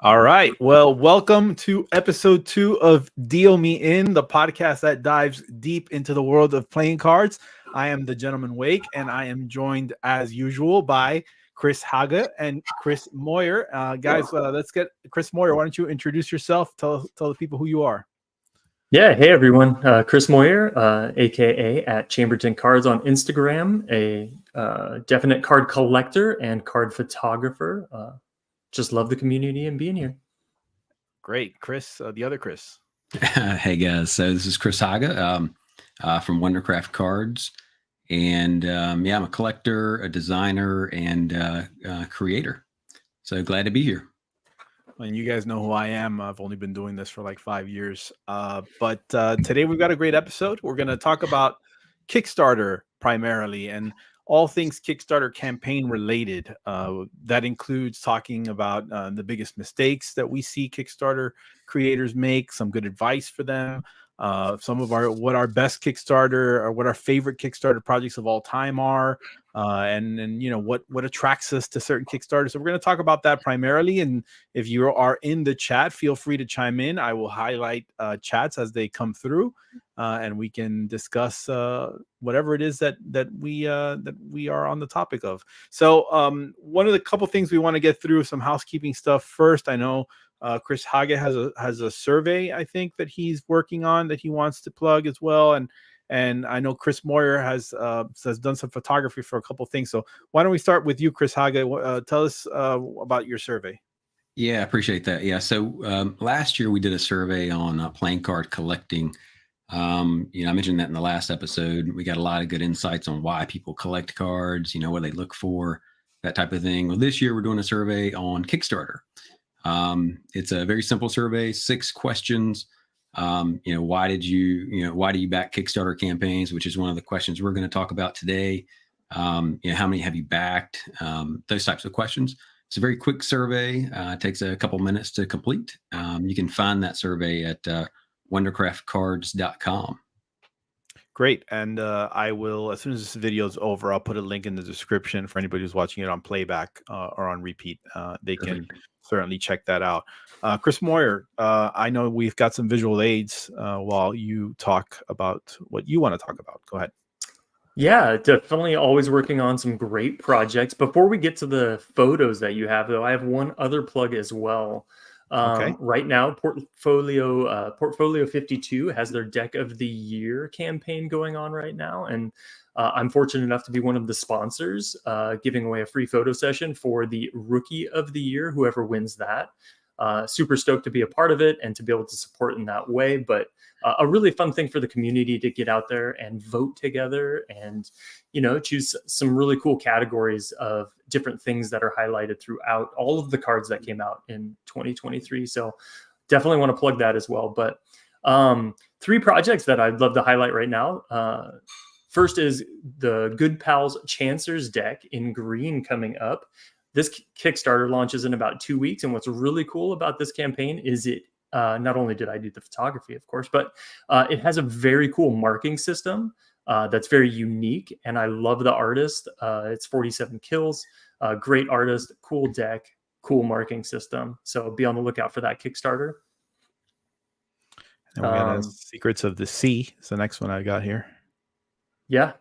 All right. Well, welcome to episode 2 of Deal Me In, the podcast that dives deep into the world of playing cards. I am the gentleman Wake, and I am joined as usual by Chris Hage and Chris Moyer. Guys, let's get Chris Moyer. Why don't you introduce yourself? Tell the people who you are. Yeah, hey everyone, Chris Moyer, aka at Chambertin Cards on Instagram, a definite card collector and card photographer. Just love the community and being here. Great, Chris. The other Chris. Hey guys, so this is Chris Hage from Wondercraft Cards, and I'm a collector, a designer, and creator. So glad to be here. And you guys know who I am. I've only been doing this for like 5 years. But today we've got a great episode. We're going to talk about Kickstarter primarily and all things Kickstarter campaign related. That includes talking about the biggest mistakes that we see Kickstarter creators make, some good advice for them, some of what our best Kickstarter or what our favorite Kickstarter projects of all time are, and you know what attracts us to certain Kickstarters. So we're going to talk about that primarily. And if you are in the chat, feel free to chime in. I will highlight chats as they come through, and we can discuss whatever it is that we are on the topic of. So one of the couple things we want to get through, some housekeeping stuff first. I know Chris Hage has a survey, I think, that he's working on that he wants to plug as well, and I know Chris Moyer has done some photography for a couple things. So why don't we start with you, Chris Hage? Tell us about your survey. Yeah, I appreciate that. Yeah, so last year we did a survey on playing card collecting. I mentioned that in the last episode. We got a lot of good insights on why people collect cards, what they look for, that type of thing. Well, this year we're doing a survey on Kickstarter. It's a very simple survey, 6 questions. Why do you back Kickstarter campaigns, which is one of the questions we're going to talk about today. How many have you backed? Those types of questions. It's a very quick survey. It takes a couple minutes to complete. You can find that survey at wondercraftcards.com. Great. And I will, as soon as this video is over, I'll put a link in the description for anybody who's watching it on playback or on repeat. They can certainly check that out. Chris Moyer, I know we've got some visual aids while you talk about what you want to talk about. Go ahead. Yeah, definitely always working on some great projects. Before we get to the photos that you have, though, I have one other plug as well. Okay. Right now, Portfolio 52 has their Deck of the Year campaign going on right now. And I'm fortunate enough to be one of the sponsors, giving away a free photo session for the Rookie of the Year, whoever wins that. Super stoked to be a part of it and to be able to support in that way. But a really fun thing for the community to get out there and vote together and, choose some really cool categories of different things that are highlighted throughout all of the cards that came out in 2023. So definitely want to plug that as well. But 3 projects that I'd love to highlight right now. First is the Good Pals Chancers deck in green coming up. This Kickstarter launches in about 2 weeks. And what's really cool about this campaign is it not only did I do the photography, of course, but it has a very cool marking system that's very unique. And I love the artist. It's 47 kills, great artist, cool deck, cool marking system. So be on the lookout for that Kickstarter. And we got Secrets of the Sea. It's the next one I got here. Yeah.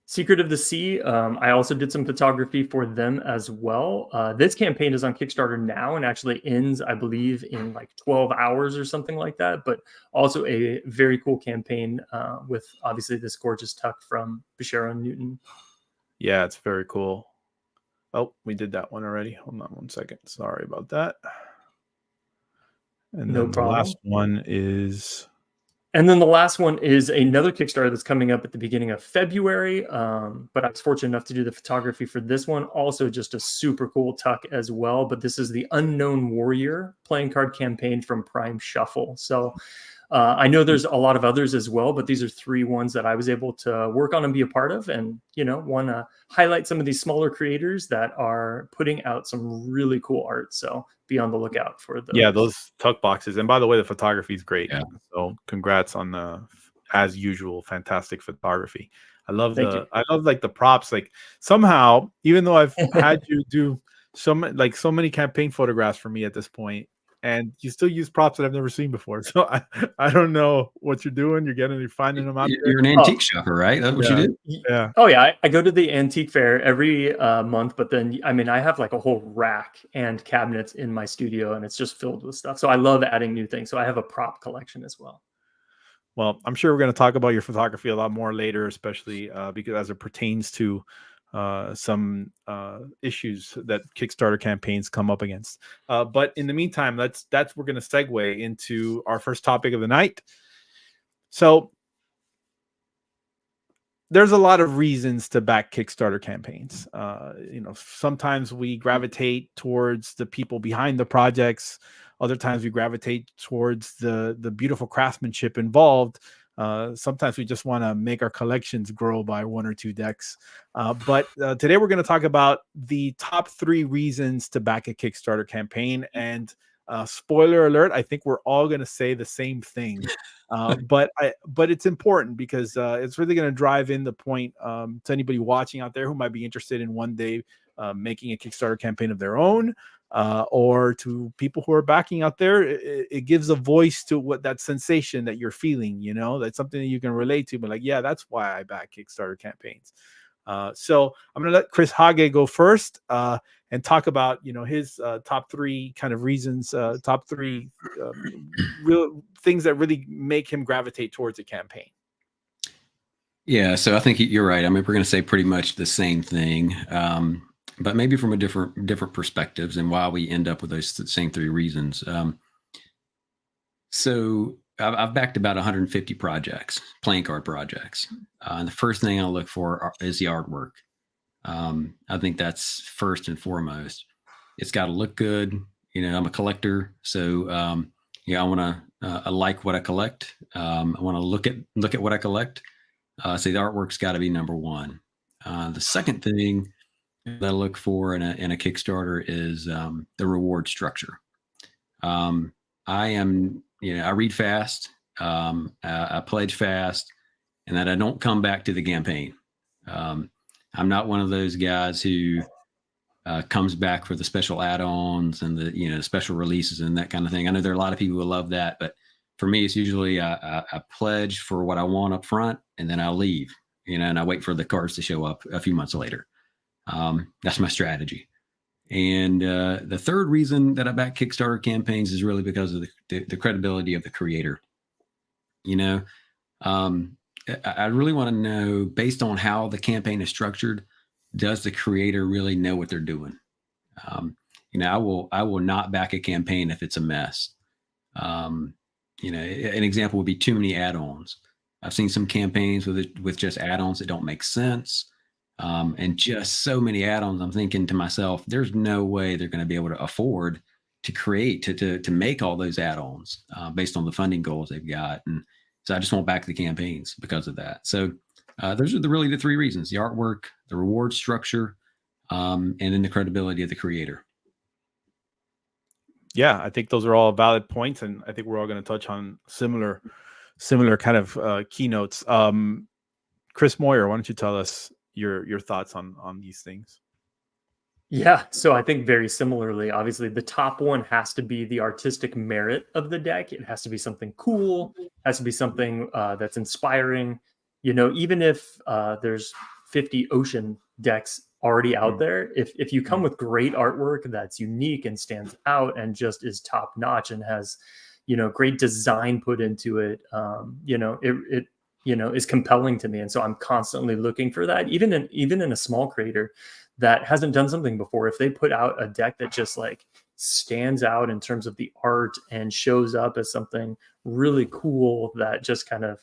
Secret of the Sea. I also did some photography for them as well. This campaign is on Kickstarter now and actually ends, I believe, in like 12 hours or something like that. But also a very cool campaign with obviously this gorgeous tuck from Bashara Newton. Yeah, it's very cool. Oh, we did that one already. Hold on 1 second. Sorry about that. And No then problem. The last one is... And then the last one is another Kickstarter that's coming up at the beginning of February. But I was fortunate enough to do the photography for this one. Also just a super cool tuck as well. But this is the Unknown Warrior playing card campaign from Prime Shuffle. So I know there's a lot of others as well, but these are 3 ones that I was able to work on and be a part of. And, want to highlight some of these smaller creators that are putting out some really cool art. So be on the lookout for those. Yeah, those tuck boxes. And by the way, the photography is great. Yeah. So congrats on the, as usual, fantastic photography. I love like the props. Like somehow, even though I've had you do so many campaign photographs for me at this point, and you still use props that I've never seen before. So I don't know what you're doing. You're finding them out there. You're an antique shopper, right? That's what you do? Yeah. Oh yeah, I go to the antique fair every month, but then I mean I have like a whole rack and cabinets in my studio, and it's just filled with stuff. So I love adding new things. So I have a prop collection as well. Well, I'm sure we're going to talk about your photography a lot more later, especially because as it pertains to some issues that Kickstarter campaigns come up against. But in the meantime, we're going to segue into our first topic of the night. So there's a lot of reasons to back Kickstarter campaigns. Sometimes we gravitate towards the people behind the projects. Other times we gravitate towards the beautiful craftsmanship involved. Sometimes we just want to make our collections grow by 1 or 2 decks. But today we're going to talk about the top 3 reasons to back a Kickstarter campaign. And spoiler alert, I think we're all going to say the same thing. But it's important because it's really going to drive in the point to anybody watching out there who might be interested in one day making a Kickstarter campaign of their own. Or to people who are backing out there, it gives a voice to what that sensation that you're feeling, that's something that you can relate to, but like, yeah, that's why I back Kickstarter campaigns. So I'm going to let Chris Hage go first and talk about, his top 3 kind of reasons, top 3 real things that really make him gravitate towards a campaign. Yeah, so I think you're right. I mean, we're going to say pretty much the same thing. But maybe from a different perspectives and why we end up with those same 3 reasons. So I've backed about 150 projects, playing card projects. And the first thing I look for is the artwork. I think that's first and foremost. It's got to look good. I'm a collector, so I want to I like what I collect. I want to look at what I collect. So the artwork's got to be number 1. The second thing that I look for in a Kickstarter is the reward structure. I read fast, I pledge fast, and that I don't come back to the campaign. I'm not one of those guys who comes back for the special add-ons and the special releases and that kind of thing. I know there are a lot of people who love that, but for me, it's usually I pledge for what I want up front, and then I'll leave. And I wait for the cards to show up a few months later. That's my strategy. And the third reason that I back Kickstarter campaigns is really because of the credibility of the creator. I really want to know, based on how the campaign is structured, does the creator really know what they're doing? I will not back a campaign if it's a mess. An example would be too many add-ons. I've seen some campaigns with just add-ons that don't make sense. And just so many add-ons, I'm thinking to myself, there's no way they're going to be able to afford to create, to make all those add-ons based on the funding goals they've got. And so I just won't back the campaigns because of that. So those are really the 3 reasons: the artwork, the reward structure, and then the credibility of the creator. Yeah, I think those are all valid points. And I think we're all going to touch on similar kind of keynotes. Chris Moyer, why don't you tell us your thoughts on these things? Yeah, so I think very similarly, obviously the top one has to be the artistic merit of the deck. It has to be something cool, has to be something that's inspiring. Even if there's 50 ocean decks already out there, if you come with great artwork that's unique and stands out and just is top notch and has great design put into it, it is compelling to me. And so I'm constantly looking for that, even in a small creator that hasn't done something before. If they put out a deck that just like stands out in terms of the art and shows up as something really cool that just kind of,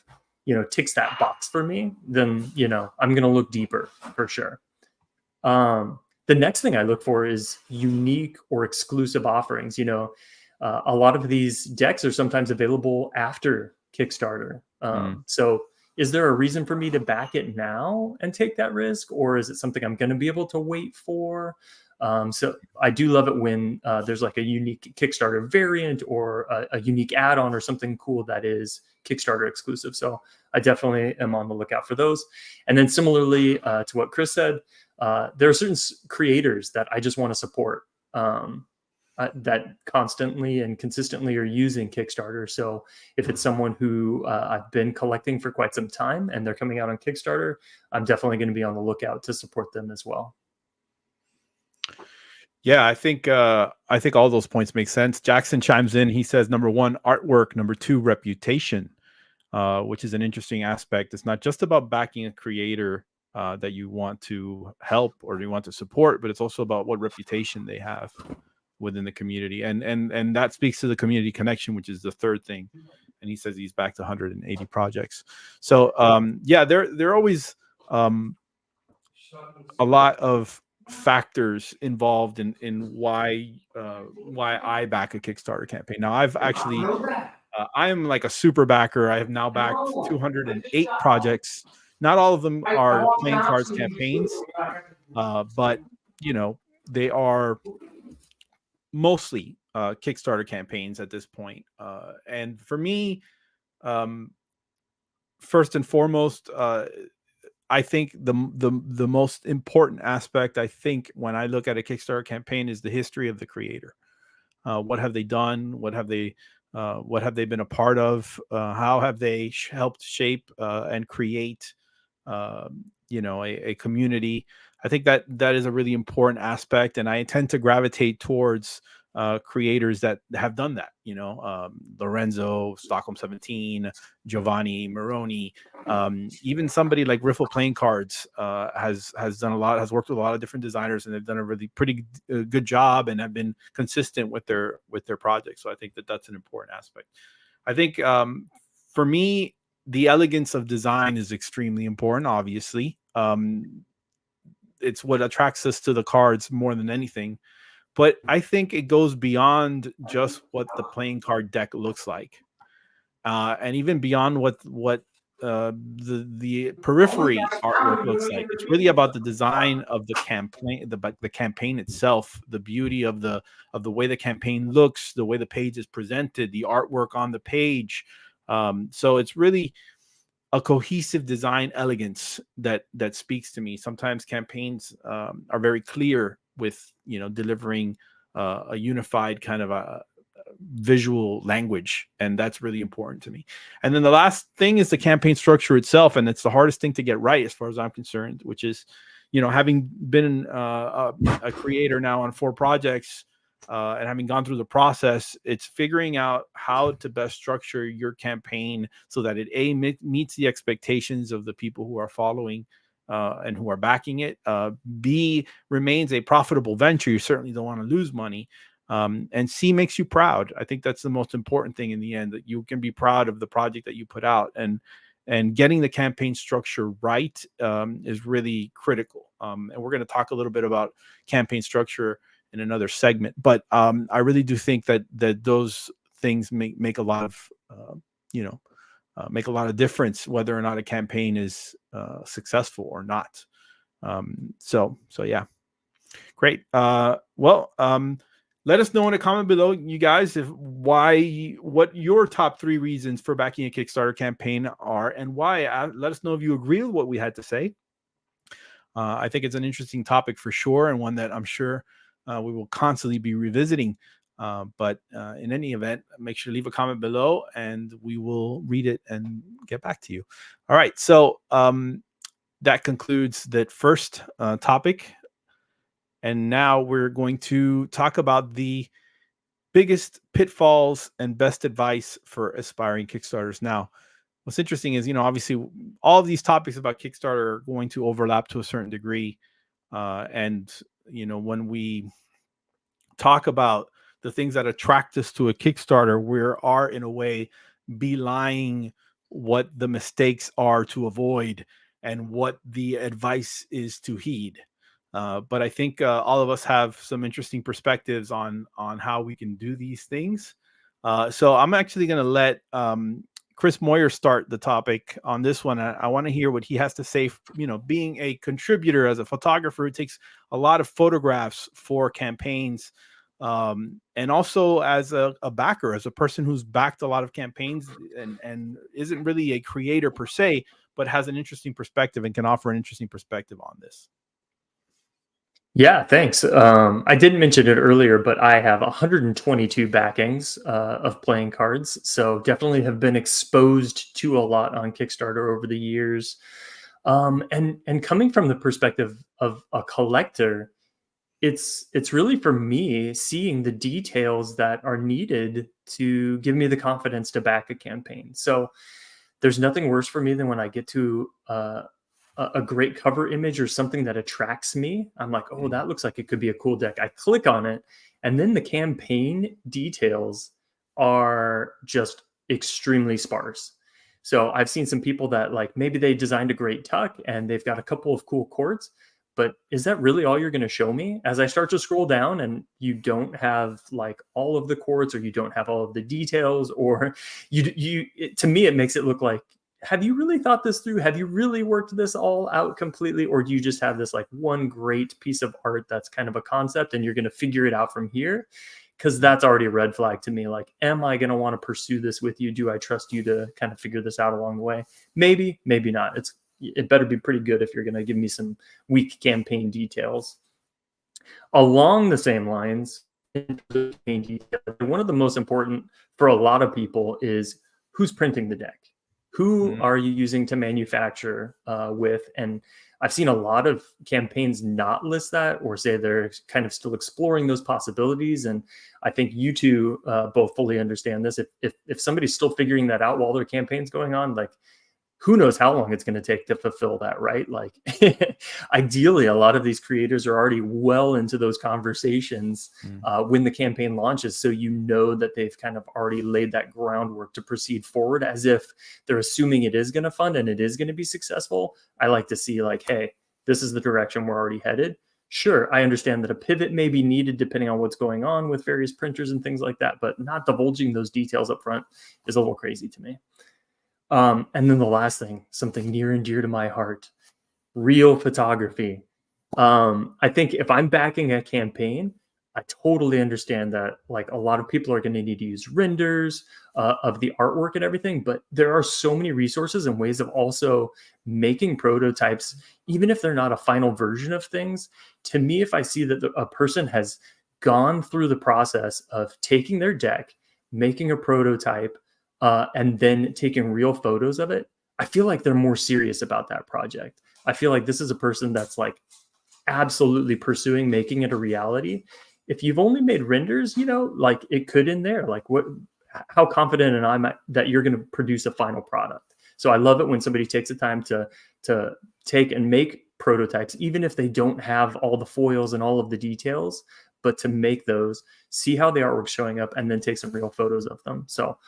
ticks that box for me, then, I'm going to look deeper for sure. The next thing I look for is unique or exclusive offerings. A lot of these decks are sometimes available after Kickstarter. So is there a reason for me to back it now and take that risk, or is it something I'm going to be able to wait for? So I do love it when there's like a unique Kickstarter variant or a unique add-on or something cool that is Kickstarter exclusive. So I definitely am on the lookout for those. And then similarly to what Chris said, there are certain creators that I just want to support that constantly and consistently are using Kickstarter. So if it's someone who I've been collecting for quite some time and they're coming out on Kickstarter, I'm definitely going to be on the lookout to support them as well. Yeah, I think all those points make sense. Jackson chimes in. He says, number one, artwork. Number two, reputation, which is an interesting aspect. It's not just about backing a creator that you want to help or you want to support, but it's also about what reputation they have within the community. And that speaks to the community connection, which is the third thing. And he says he's backed 180 projects. So yeah, there are always a lot of factors involved in why I back a Kickstarter campaign. Now I've actually I am like a super backer. I have now backed 208 projects. Not all of them are playing cards campaigns, but you know, they are mostly Kickstarter campaigns at this point. And for me, first and foremost, I think the most important aspect, I think, when I look at a Kickstarter campaign is the history of the creator. What have they done? What have they been a part of? How have they helped shape and create, you know, a community? I think that is a really important aspect, and I tend to gravitate towards creators that have done that. You know, Lorenzo, Stockholm 17, Giovanni Moroni, even somebody like Riffle Playing Cards has done a lot, has worked with a lot of different designers, and they've done a really pretty good job and have been consistent with their projects. So I think that that's an important aspect. I think for me, the elegance of design is extremely important. Obviously, it's what attracts us to the cards more than anything. But I think it goes beyond just what the playing card deck looks like, and even beyond what the periphery artwork looks like. It's really about the design of the campaign, the campaign itself, the beauty of the way the campaign looks, the way the page is presented, the artwork on the page. So it's really a cohesive design elegance that speaks to me. Sometimes campaigns are very clear with, you know, delivering a unified kind of a visual language, and that's really important to me. And then the last thing is the campaign structure itself, and it's the hardest thing to get right as far as I'm concerned, which is, you know, having been a creator now on 4 projects and having gone through the process, it's figuring out how to best structure your campaign so that it meets the expectations of the people who are following and who are backing it. B, remains a profitable venture. You certainly don't want to lose money. And C, makes you proud. I think that's the most important thing in the end, that you can be proud of the project that you put out, and getting the campaign structure right is really critical. And we're going to talk a little bit about campaign structure in another segment, but I really do think that those things make a lot of make a lot of difference whether or not a campaign is successful or not. So yeah, great. Well, let us know in a comment below, you guys, what your top 3 reasons for backing a Kickstarter campaign are and why. Let us know if you agree with what we had to say. I think it's an interesting topic for sure, and one that I'm sure we will constantly be revisiting. But in any event, make sure to leave a comment below and we will read it and get back to you. All right. So that concludes that first topic. And now we're going to talk about the biggest pitfalls and best advice for aspiring Kickstarters. Now, what's interesting is, you know, obviously all of these topics about Kickstarter are going to overlap to a certain degree. And, you know, when we talk about the things that attract us to a Kickstarter, we are in a way belying what the mistakes are to avoid and what the advice is to heed. But I think all of us have some interesting perspectives on how we can do these things. So I'm actually going to let Chris Moyer start the topic on this one. I want to hear what he has to say. Being a contributor as a photographer who takes a lot of photographs for campaigns, and also as a backer, as a person who's backed a lot of campaigns and isn't really a creator per se, but has an interesting perspective and can offer an interesting perspective on this. Yeah, thanks. I didn't mention it earlier, but I have 122 backings of playing cards. So definitely have been exposed to a lot on Kickstarter over the years. And coming from the perspective of a collector, it's really for me seeing the details that are needed to give me the confidence to back a campaign. So there's nothing worse for me than when I get to a great cover image or something that attracts me. I'm like, oh, that looks like it could be a cool deck. I click on it, and then the campaign details are just extremely sparse. So I've seen some people that, like, maybe they designed a great tuck and they've got a couple of cool chords, but is that really all you're going to show me? As I start to scroll down and you don't have like all of the chords, or you don't have all of the details, or to me, it makes it look like, have you really thought this through? Have you really worked this all out completely? Or do you just have this like one great piece of art that's kind of a concept and you're going to figure it out from here? Because that's already a red flag to me. Like, am I going to want to pursue this with you? Do I trust you to kind of figure this out along the way? Maybe, maybe not. It better be pretty good if you're going to give me some weak campaign details. Along the same lines, one of the most important for a lot of people is who's printing the deck. Who are you using to manufacture with? And I've seen a lot of campaigns not list that, or say they're kind of still exploring those possibilities. And I think you two both fully understand this. If somebody's still figuring that out while their campaign's going on, like, who knows how long it's going to take to fulfill that, right? Like, ideally, a lot of these creators are already well into those conversations when the campaign launches. So you know that they've kind of already laid that groundwork to proceed forward, as if they're assuming it is going to fund and it is going to be successful. I like to see like, hey, this is the direction we're already headed. Sure, I understand that a pivot may be needed depending on what's going on with various printers and things like that, but not divulging those details up front is a little crazy to me. And then the last thing, something near and dear to my heart, real photography. I think if I'm backing a campaign, I totally understand that like a lot of people are going to need to use renders of the artwork and everything, but there are so many resources and ways of also making prototypes, even if they're not a final version of things. To me, if I see that a person has gone through the process of taking their deck, making a prototype, and then taking real photos of it, I feel like they're more serious about that project. I feel like this is a person that's like absolutely pursuing making it a reality. If you've only made renders, like it could in there, like how confident am I that you're going to produce a final product? So I love it when somebody takes the time to take and make prototypes, even if they don't have all the foils and all of the details, but to make those, see how the artwork's showing up, and then take some real photos of them. So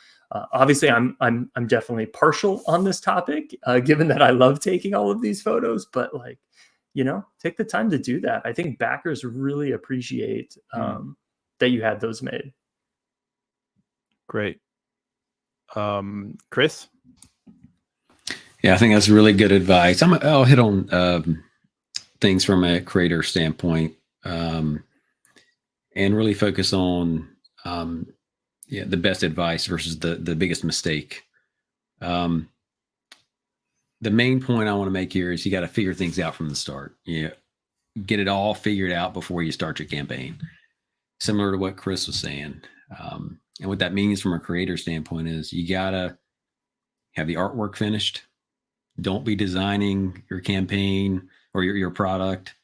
obviously I'm definitely partial on this topic, given that I love taking all of these photos, but like, take the time to do that. I think backers really appreciate that you had those made. Great. Chris? Yeah, I think that's really good advice. I'll hit on things from a creator standpoint, and really focus on the best advice versus the biggest mistake. The main point I want to make here is you got to figure things out from the start. Get it all figured out before you start your campaign. Similar to what Chris was saying. And what that means from a creator standpoint is you got to have the artwork finished. Don't be designing your campaign or your product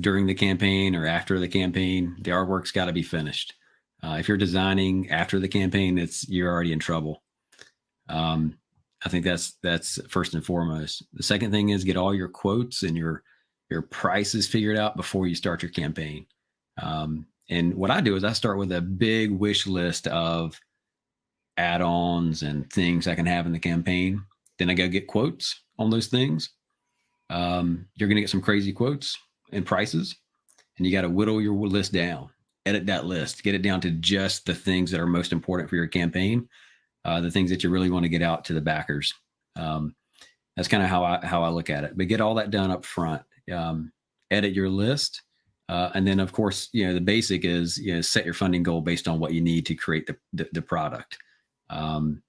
during the campaign or after the campaign. The artwork's got to be finished. If you're designing after the campaign, you're already in trouble. I think that's first and foremost. The second thing is get all your quotes and your prices figured out before you start your campaign. And what I do is I start with a big wish list of add-ons and things I can have in the campaign. Then I go get quotes on those things. You're going to get some crazy quotes and prices, and you got to whittle your list down, edit that list, get it down to just the things that are most important for your campaign. the things that you really want to get out to the backers. That's kind of how I look at it. But get all that done up front. Edit your list. And then, of course, the basic is, set your funding goal based on what you need to create the product. And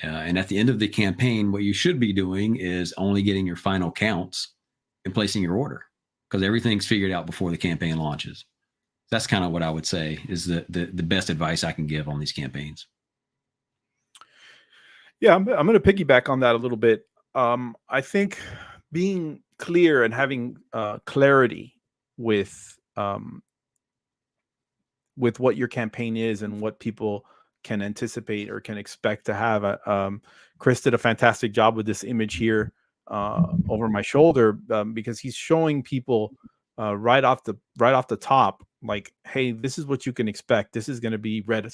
at the end of the campaign, what you should be doing is only getting your final counts and placing your order, because everything's figured out before the campaign launches. That's kind of what I would say is the best advice I can give on these campaigns. Yeah, I'm going to piggyback on that a little bit. I think being clear and having clarity with what your campaign is and what people can anticipate or can expect to have. Chris did a fantastic job with this image here over my shoulder, because he's showing people right off the top, like, hey, this is what you can expect. This is going to be red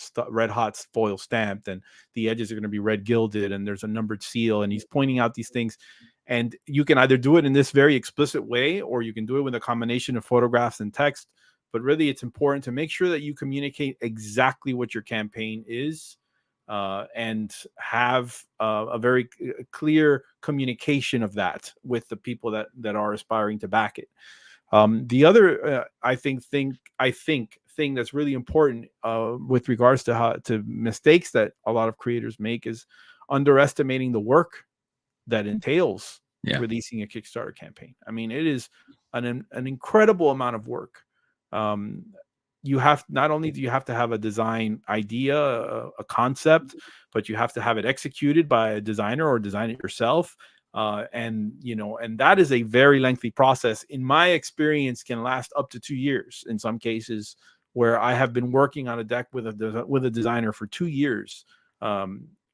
hot foil stamped, and the edges are going to be red gilded, and there's a numbered seal, and he's pointing out these things. And you can either do it in this very explicit way, or you can do it with a combination of photographs and text. But really, it's important to make sure that you communicate exactly what your campaign is, and have a very clear communication of that with the people that are aspiring to back it. The other, I think thing that's really important with regards to mistakes that a lot of creators make is underestimating the work that entails releasing a Kickstarter campaign. I mean, it is an incredible amount of work. You have, not only do you have to have a design idea, a concept, but you have to have it executed by a designer or design it yourself. And that is a very lengthy process. In my experience, can last up to 2 years in some cases, where I have been working on a deck with a designer for 2 years.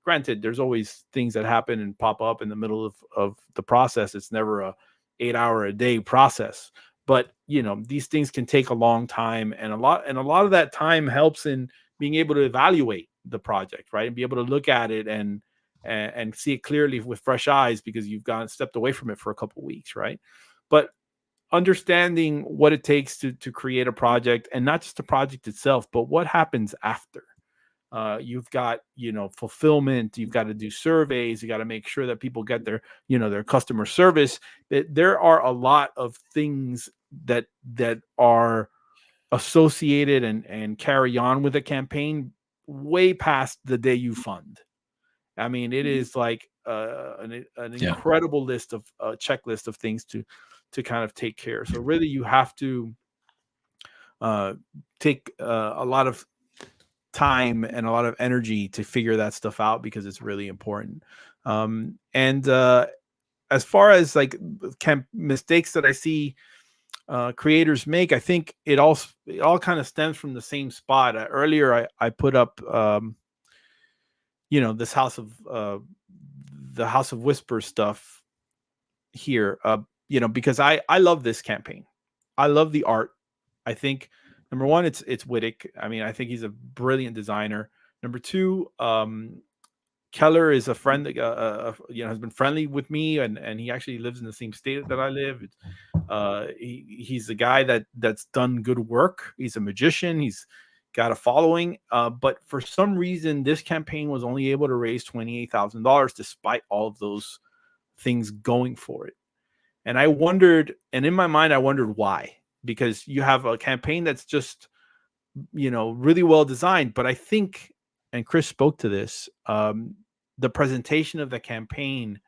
Granted, there's always things that happen and pop up in the middle of the process. It's never a 8-hour-a-day process, but these things can take a long time, and a lot of that time helps in being able to evaluate the project, right? And be able to look at it and see it clearly with fresh eyes, because you've stepped away from it for a couple of weeks, right? But understanding what it takes to create a project, and not just the project itself, but what happens after. You've got, fulfillment, you've got to do surveys, you got to make sure that people get their customer service. There are a lot of things that are associated and carry on with a campaign way past the day you fund. I mean, it is like an incredible list of checklist of things to kind of take care. So really, you have to take a lot of time and a lot of energy to figure that stuff out, because it's really important. And as far as like mistakes that I see creators make, I think it all kind of stems from the same spot. Earlier, I put up this the House of Whispers stuff here, because I love this campaign. I love the art. I think, number one, it's Wittick. I mean, I think he's a brilliant designer. Number two, Keller is a friend that has been friendly with me, and he actually lives in the same state that I live. He's a guy that's done good work. He's a magician. He's got a following, but for some reason, this campaign was only able to raise $28,000 despite all of those things going for it. And I wondered, and in my mind, I wondered why. Because you have a campaign that's just, really well designed. But I think, and Chris spoke to this, the presentation of the campaign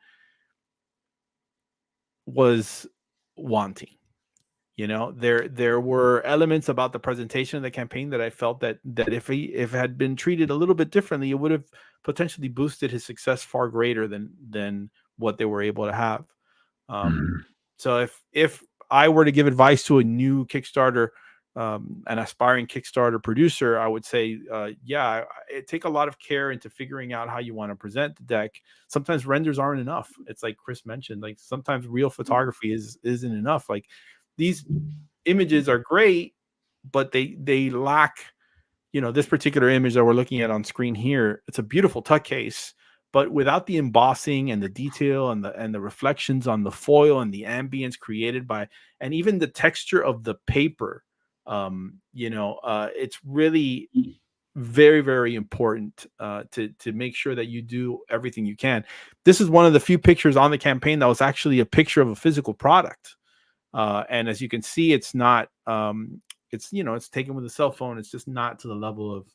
was wanting. There were elements about the presentation of the campaign that I felt that if it had been treated a little bit differently, it would have potentially boosted his success far greater than what they were able to have. So if I were to give advice to a new Kickstarter, an aspiring Kickstarter producer, I would say, take a lot of care into figuring out how you want to present the deck. Sometimes renders aren't enough. It's like Chris mentioned, like sometimes real photography isn't enough. Like these images are great, but they lack, this particular image that we're looking at on screen here. It's a beautiful tuck case, but without the embossing and the detail and the reflections on the foil and the ambience created by, and even the texture of the paper, it's really, very, very important to make sure that you do everything you can. This is one of the few pictures on the campaign that was actually a picture of a physical product. And as you can see, it's not, it's, it's taken with a cell phone. It's just not to the level of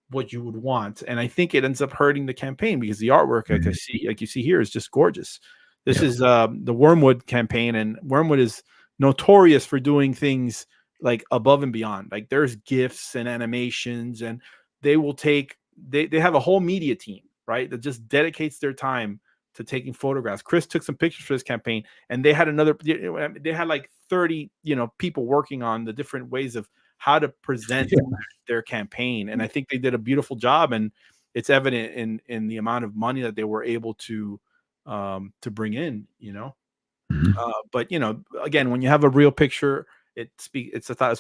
what you would want. And I think it ends up hurting the campaign because the artwork, like you see here, is just gorgeous. This is the Wormwood campaign, and Wormwood is notorious for doing things like above and beyond. Like there's GIFs and animations, and they will take, they have a whole media team, right, that just dedicates their time to taking photographs. Chris took some pictures for this campaign, and they had they had like 30, people working on the different ways of how to present their campaign. And I think they did a beautiful job, and it's evident in the amount of money that they were able to bring in, but again, when you have a real picture, it's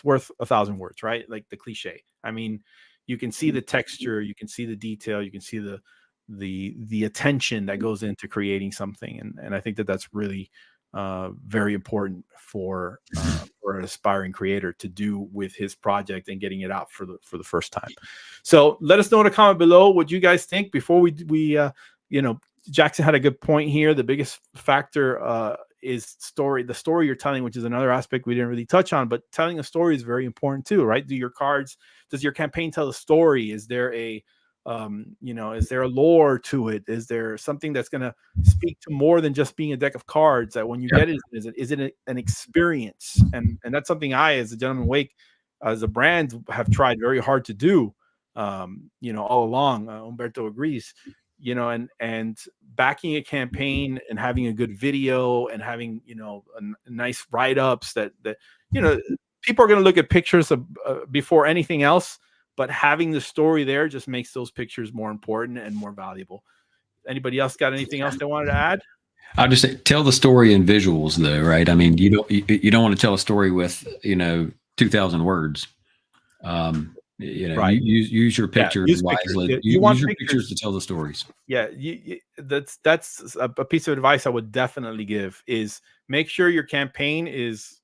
worth 1,000 words, right? Like the cliche. I mean, you can see the texture, you can see the detail, you can see the attention that goes into creating something. And I think that that's really very important for an aspiring creator to do with his project and getting it out for the first time. So let us know in a comment below what you guys think. Before we Jackson had a good point here. The biggest factor is the story you're telling, which is another aspect we didn't really touch on, but telling a story is very important too, right? Does your campaign tell a story? Is there a is there a lore to it? Is there something that's going to speak to more than just being a deck of cards, that when you get it, is it an experience? And that's something I, as a Gentleman Wake, as a brand, have tried very hard to do, all along. Umberto agrees, and backing a campaign and having a good video and having, nice write-ups that people are going to look at pictures of, before anything else. But having the story there just makes those pictures more important and more valuable. Anybody else got anything else they wanted to add? I'll just say, tell the story in visuals, though, right? I mean, you don't want to tell a story with 2,000 words. Right. Use your pictures wisely. Pictures. You want your pictures to tell the stories. Yeah, that's a piece of advice I would definitely give, is make sure your campaign is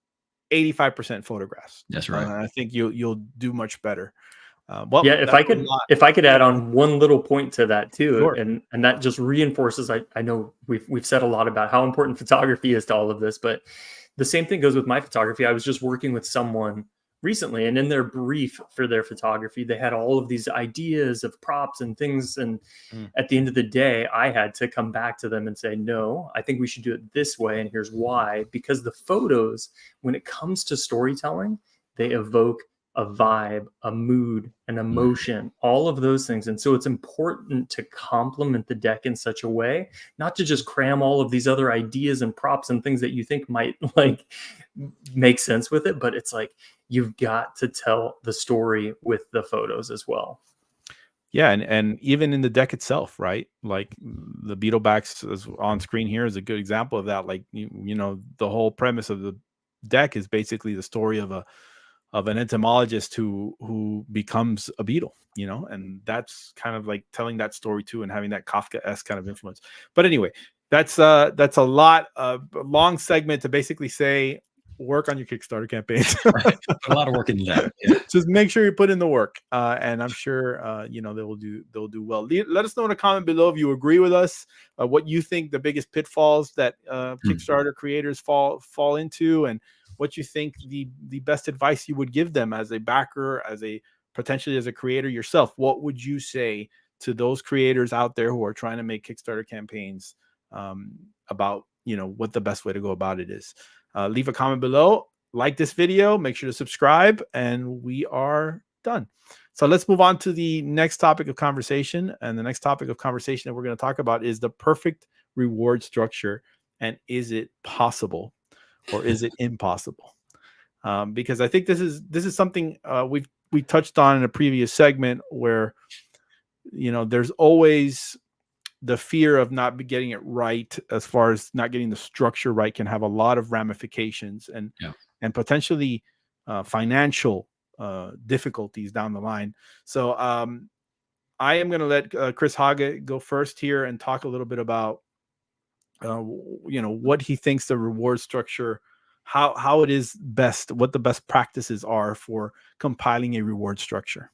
85% photographs. That's right. I think you'll do much better. If I could add on one little point to that too, sure. and that just reinforces. I know we've said a lot about how important photography is to all of this, but the same thing goes with my photography. I was just working with someone recently, and in their brief for their photography, they had all of these ideas of props and things. And at the end of the day, I had to come back to them and say, no, I think we should do it this way, and here's why. Because the photos, when it comes to storytelling, they evoke a vibe, a mood, an emotion, all of those things. And so it's important to complement the deck in such a way, not to just cram all of these other ideas and props and things that you think might make sense with it, but it's like, you've got to tell the story with the photos as well. Yeah, and even in the deck itself, right? Like the Beetlebacks is on screen here is a good example of that. Like, the whole premise of the deck is basically the story of an entomologist who becomes a beetle, and that's kind of like telling that story too, and having that Kafka-esque kind of influence. But anyway, that's a long segment to basically say, work on your Kickstarter campaigns. A lot of work in that. Yeah. Just make sure you put in the work, and I'm sure they'll do well. Let us know in a comment below if you agree with us, what you think the biggest pitfalls that Kickstarter creators fall into, and what you think the best advice you would give them as a backer, potentially as a creator yourself. What would you say to those creators out there who are trying to make Kickstarter campaigns, about what the best way to go about it is? Leave a comment below, like this video, make sure to subscribe, and we are done. So let's move on to the next topic of conversation. And the next topic of conversation that we're going to talk about is the perfect reward structure. And is it possible, or is it impossible? Because I think this is something we touched on in a previous segment, where there's always the fear of not getting it right, as far as not getting the structure right, can have a lot of ramifications and potentially financial difficulties down the line. So I am going to let Chris Hage go first here and talk a little bit about what he thinks the reward structure, how it is best, what the best practices are for compiling a reward structure.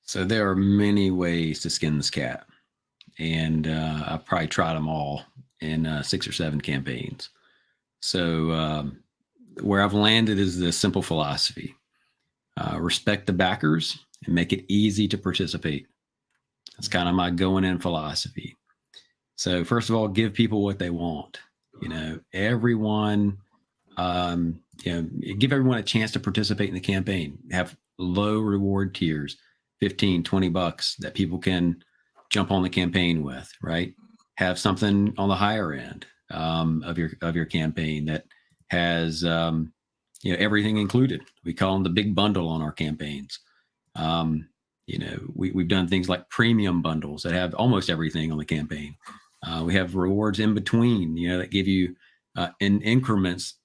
So there are many ways to skin this cat, and I've probably tried them all in 6 or 7 campaigns. So where I've landed is the simple philosophy: respect the backers and make it easy to participate. That's kind of my going in philosophy. So first of all, give people what they want. Everyone, give everyone a chance to participate in the campaign. Have low reward tiers, 15, $20 that people can jump on the campaign with, right? Have something on the higher end of your campaign that has everything included. We call them the big bundle on our campaigns. We've done things like premium bundles that have almost everything on the campaign. We have rewards in between, that give you in increments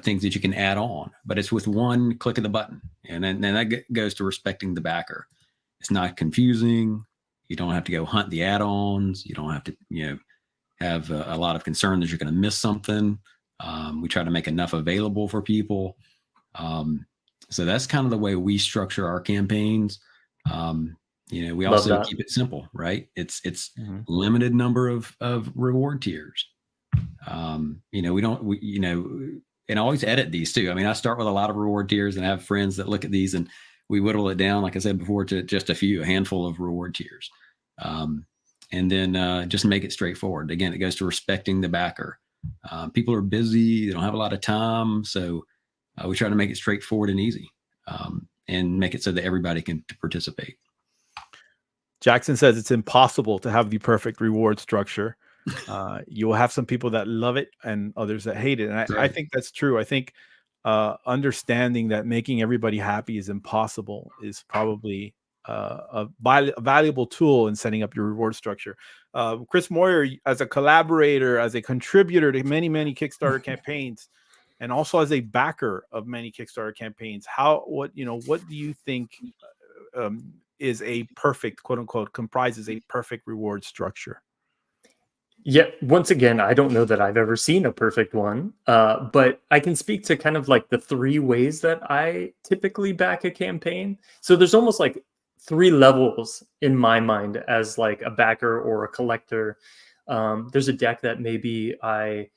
things that you can add on, but it's with one click of the button. And then that goes to respecting the backer. It's not confusing. You don't have to go hunt the add-ons. You don't have to, have a lot of concern that you're going to miss something. We try to make enough available for people. So that's kind of the way we structure our campaigns. We also keep it simple, right? It's limited number of reward tiers. And I always edit these too. I mean, I start with a lot of reward tiers and I have friends that look at these and we whittle it down, like I said before, to just a handful of reward tiers. And then just make it straightforward. Again, it goes to respecting the backer. People are busy. They don't have a lot of time. So we try to make it straightforward and easy and make it so that everybody can participate. Jackson says it's impossible to have the perfect reward structure. You'll have some people that love it and others that hate it. And I think that's true. I think understanding that making everybody happy is impossible is probably a valuable tool in setting up your reward structure. Chris Moyer, as a collaborator, as a contributor to many, many Kickstarter campaigns, and also as a backer of many Kickstarter campaigns, what do you think is a perfect, quote unquote, comprises a perfect reward structure? Yeah, once again, I don't know that I've ever seen a perfect one, but I can speak to kind of like the 3 ways that I typically back a campaign. So there's almost like 3 levels in my mind as like a backer or a collector. There's a deck that maybe I,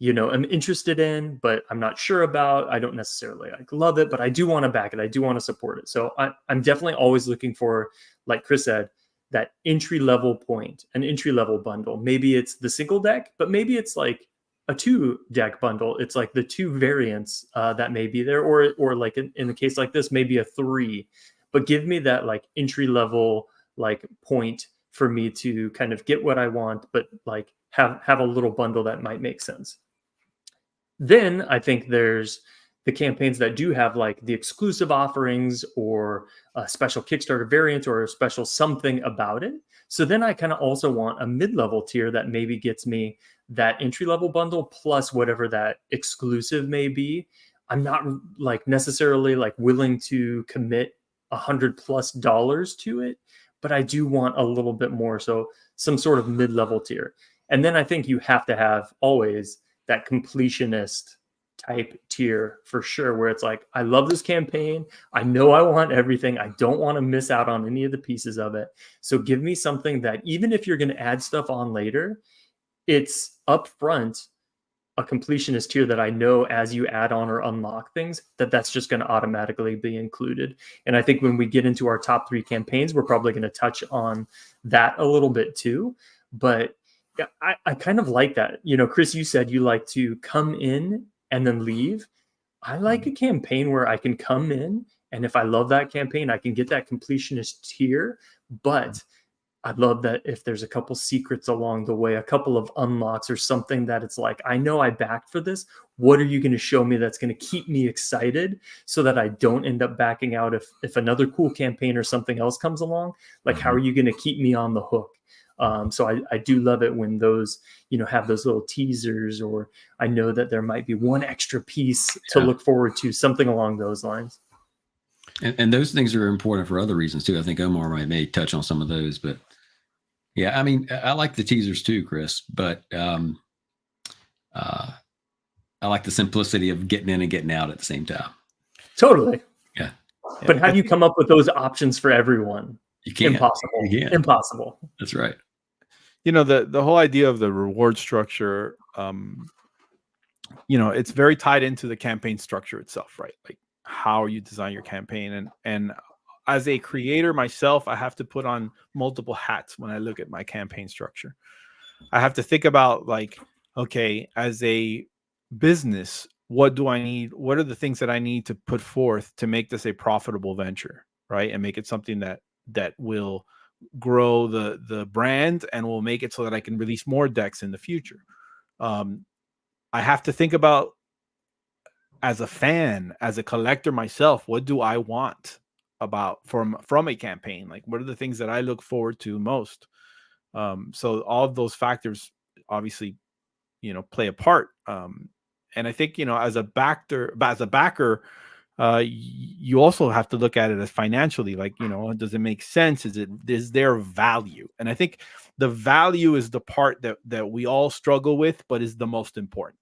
am interested in, but I'm not sure about. I don't necessarily love it, but I do want to back it. I do want to support it. So I'm definitely always looking for, like Chris said, that entry-level point, an entry-level bundle. Maybe it's the single deck, but maybe it's like a 2-deck bundle. It's like the 2 variants that may be there, or like in the case like this, maybe a 3. But give me that like entry-level like point for me to kind of get what I want, but like have a little bundle that might make sense. Then I think there's the campaigns that do have like the exclusive offerings or a special Kickstarter variant or a special something about it. So then I kind of also want a mid-level tier that maybe gets me that entry-level bundle plus whatever that exclusive may be. I'm not like necessarily like willing to commit $100+ to it, but I do want a little bit more. So some sort of mid-level tier. And then I think you have to have always that completionist type tier for sure, where it's like, I love this campaign. I know I want everything. I don't want to miss out on any of the pieces of it. So give me something that even if you're going to add stuff on later, it's upfront a completionist tier that I know as you add on or unlock things, that's just going to automatically be included. And I think when we get into our top 3 campaigns, we're probably going to touch on that a little bit too. But yeah, I kind of like that. Chris, you said you like to come in and then leave. I like a campaign where I can come in, and if I love that campaign, I can get that completionist tier. But I love that if there's a couple secrets along the way, a couple of unlocks or something that it's like, I know I backed for this. What are you going to show me that's going to keep me excited so that I don't end up backing out if another cool campaign or something else comes along? Like, how are you going to keep me on the hook? So I do love it when those, have those little teasers, or I know that there might be one extra piece to look forward to, something along those lines. And those things are important for other reasons too. I think Omar may touch on some of those, but yeah, I mean, I like the teasers too, Chris, but I like the simplicity of getting in and getting out at the same time. Totally. Yeah. But how do you come up with those options for everyone? You can't. Impossible. You can't. Impossible. That's right. You know, the whole idea of the reward structure, you know, it's very tied into the campaign structure itself, right? Like how you design your campaign. And as a creator myself, I have to put on multiple hats when I look at my campaign structure. I have to think about, like, okay, as a business, what do I need? What are the things that I need to put forth to make this a profitable venture, right? And make it something that will grow the brand and will make it so that I can release more decks in the future. I have to think about, as a fan, as a collector myself, what do I want about from a campaign? Like, what are the things that I look forward to most? So all of those factors obviously, you know, play a part. And I think, you know, as a backer, you also have to look at it as financially, like, you know, does it make sense? Is there value? And I think the value is the part that we all struggle with, but is the most important.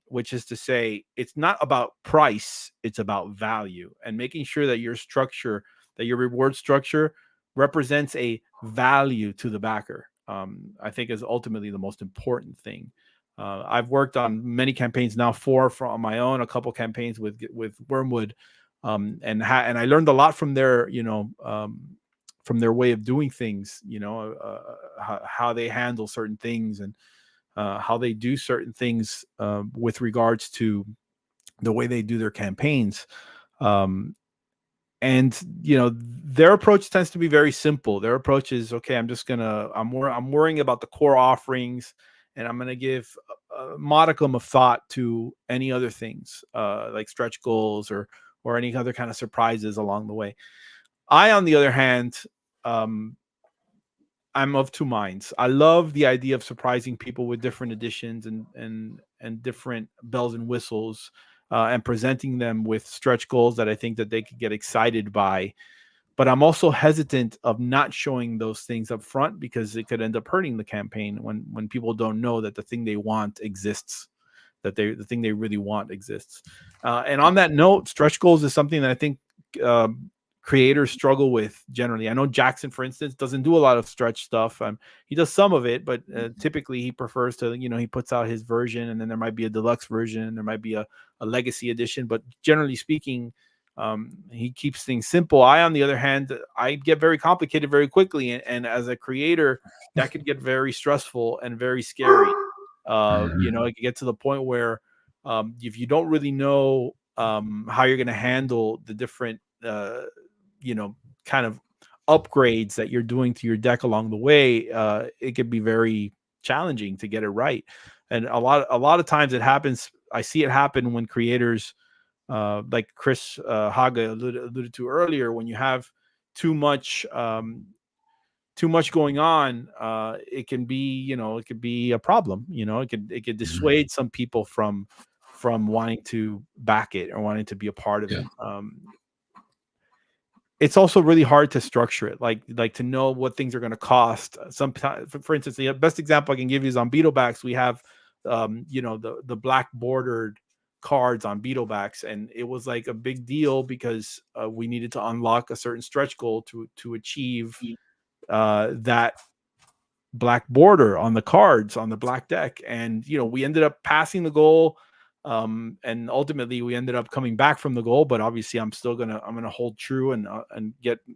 Which is to say, it's not about price, it's about value, and making sure that your structure, that your reward structure represents a value to the backer. I think is ultimately the most important thing. I've worked on many campaigns now, 4 on my own, a couple campaigns with Wormwood, and I learned a lot from their, you know, from their way of doing things, you know, how they handle certain things, and how they do certain things with regards to the way they do their campaigns. And, you know, their approach tends to be very simple. Their approach is, okay, I'm worrying about the core offerings, and I'm going to give a modicum of thought to any other things, like stretch goals or any other kind of surprises along the way. I, on the other hand, I'm of two minds. I love the idea of surprising people with different editions and different bells and whistles, and presenting them with stretch goals that I think that they could get excited by. But I'm also hesitant of not showing those things up front, because it could end up hurting the campaign when people don't know that the thing they want exists, that the thing they really want exists. And on that note, stretch goals is something that I think creators struggle with generally. I know Jackson, for instance, doesn't do a lot of stretch stuff. He does some of it, but typically he prefers to, you know, he puts out his version, and then there might be a deluxe version, there might be a legacy edition, but generally speaking, he keeps things simple. I, on the other hand, I get very complicated very quickly, and as a creator, that could get very stressful and very scary. You know, it can get to the point where if you don't really know how you're going to handle the different you know, kind of upgrades that you're doing to your deck along the way, it can be very challenging to get it right. And a lot of times it happens. I see it happen when creators, like Chris Hage alluded to earlier, when you have too much going on, it can be, you know, it could be a problem. You know, it could dissuade some people from wanting to back it or wanting to be a part of it. It's also really hard to structure it, like to know what things are going to cost. Sometimes, for instance, the best example I can give you is on Beetlebacks. We have, you know, the black bordered cards on Beetlebacks, and it was like a big deal because we needed to unlock a certain stretch goal to achieve that black border on the cards on the black deck. And, you know, we ended up passing the goal. And ultimately we ended up coming back from the goal, but obviously I'm gonna hold true and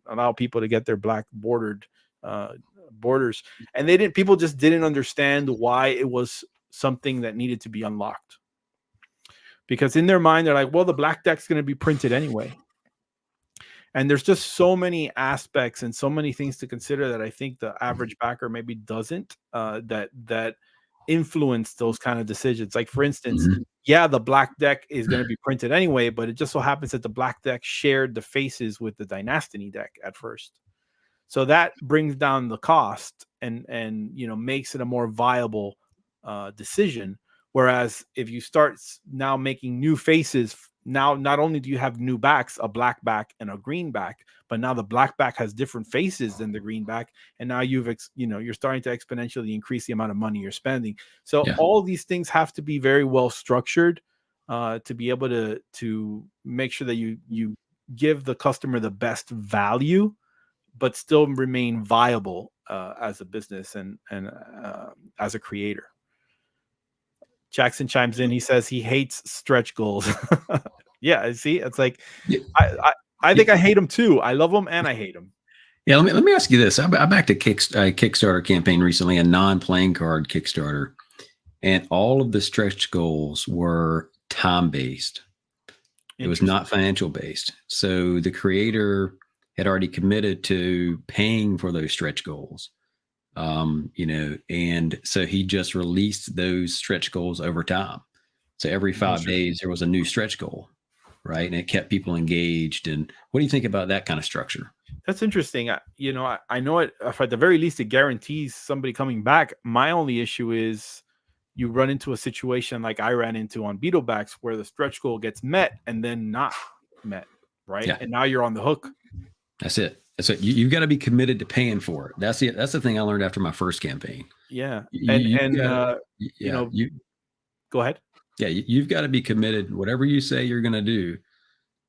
allow people to get their black bordered borders. And people just didn't understand why it was something that needed to be unlocked, because in their mind they're like, well, the black deck's going to be printed anyway. And there's just so many aspects and so many things to consider that I think the average backer maybe doesn't, that influence those kind of decisions. Like, for instance, yeah, the black deck is going to be printed anyway, but it just so happens that the black deck shared the faces with the Dynastiny deck at first. So that brings down the cost and you know, makes it a more viable decision. Whereas if you start now making new faces, now not only do you have new backs, a black back and a green back, but now the black back has different faces than the green back, and now you're starting to exponentially increase the amount of money you're spending. So all these things have to be very well structured to be able to make sure that you give the customer the best value, but still remain viable as a business and as a creator. Jackson chimes in. He says he hates stretch goals. Yeah, see, it's like I think I hate them too. I love them and I hate them. Yeah, let me ask you this. I backed a Kickstarter campaign recently, a non-playing card Kickstarter, and all of the stretch goals were time-based. It was not financial based. So the creator had already committed to paying for those stretch goals. And so he just released those stretch goals over time. So every 5 days there was a new stretch goal, right? And it kept people engaged. And what do you think about that kind of structure? That's interesting. I know it, if at the very least it guarantees somebody coming back. My only issue is you run into a situation like I ran into on Beetlebacks where the stretch goal gets met and then not met, right? Yeah. And now you're on the hook. That's it. So you've got to be committed to paying for it. That's the thing I learned after my first campaign. Yeah. Go ahead. Yeah. You've got to be committed. Whatever you say you're going to do,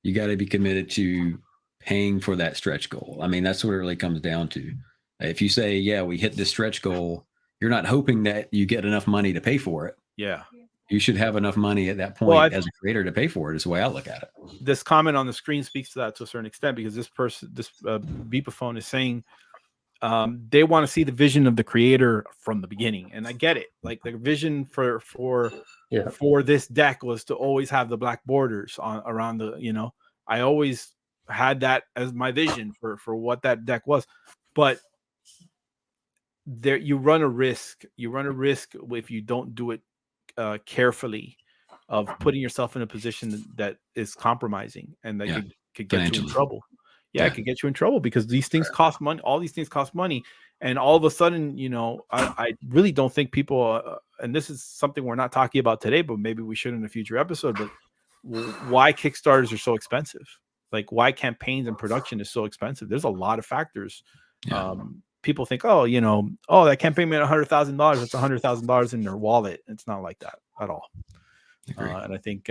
you got to be committed to paying for that stretch goal. I mean, that's what it really comes down to. If you say, yeah, we hit this stretch goal, you're not hoping that you get enough money to pay for it. Yeah. You should have enough money at that point as a creator to pay for it, is the way I look at it. This comment on the screen speaks to that to a certain extent, because this beepaphone is saying they want to see the vision of the creator from the beginning. And I get it. Like the vision for this deck was to always have the black borders around the, I always had that as my vision for what that deck was. But there you run a risk if you don't do it carefully, of putting yourself in a position that is compromising and that could get you in trouble. It could get you in trouble, because these things cost money. All these things cost money. And all of a sudden, I really don't think people, and this is something we're not talking about today, but maybe we should in a future episode, but why Kickstarters are so expensive. Like why campaigns and production is so expensive. There's a lot of factors. People think, that campaign made $100,000. That's $100,000 in their wallet. It's not like that at all. And I think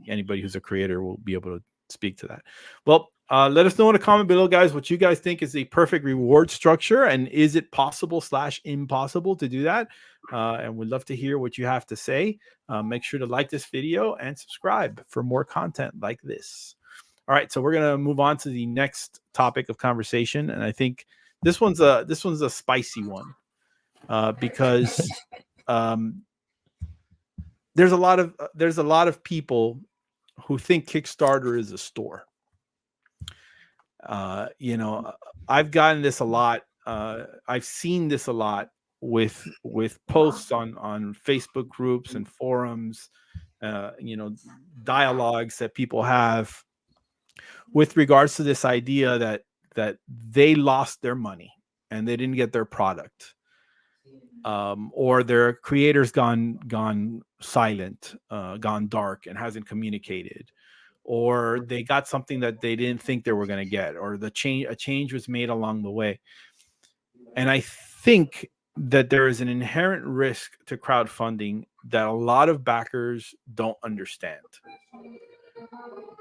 anybody who's a creator will be able to speak to that. Well, let us know in a comment below, guys, what you guys think is the perfect reward structure, and is it possible / impossible to do that? And we'd love to hear what you have to say. Make sure to like this video and subscribe for more content like this. All right, so we're gonna move on to the next topic of conversation, and I think this one's a spicy one, because there's a lot of people who think Kickstarter is a store. I've gotten this a lot. I've seen this a lot with posts on Facebook groups and forums, dialogues that people have with regards to this idea that they lost their money and they didn't get their product, or their creator's gone silent, gone dark, and hasn't communicated, or they got something that they didn't think they were going to get, or a change was made along the way. And I think that there is an inherent risk to crowdfunding that a lot of backers don't understand.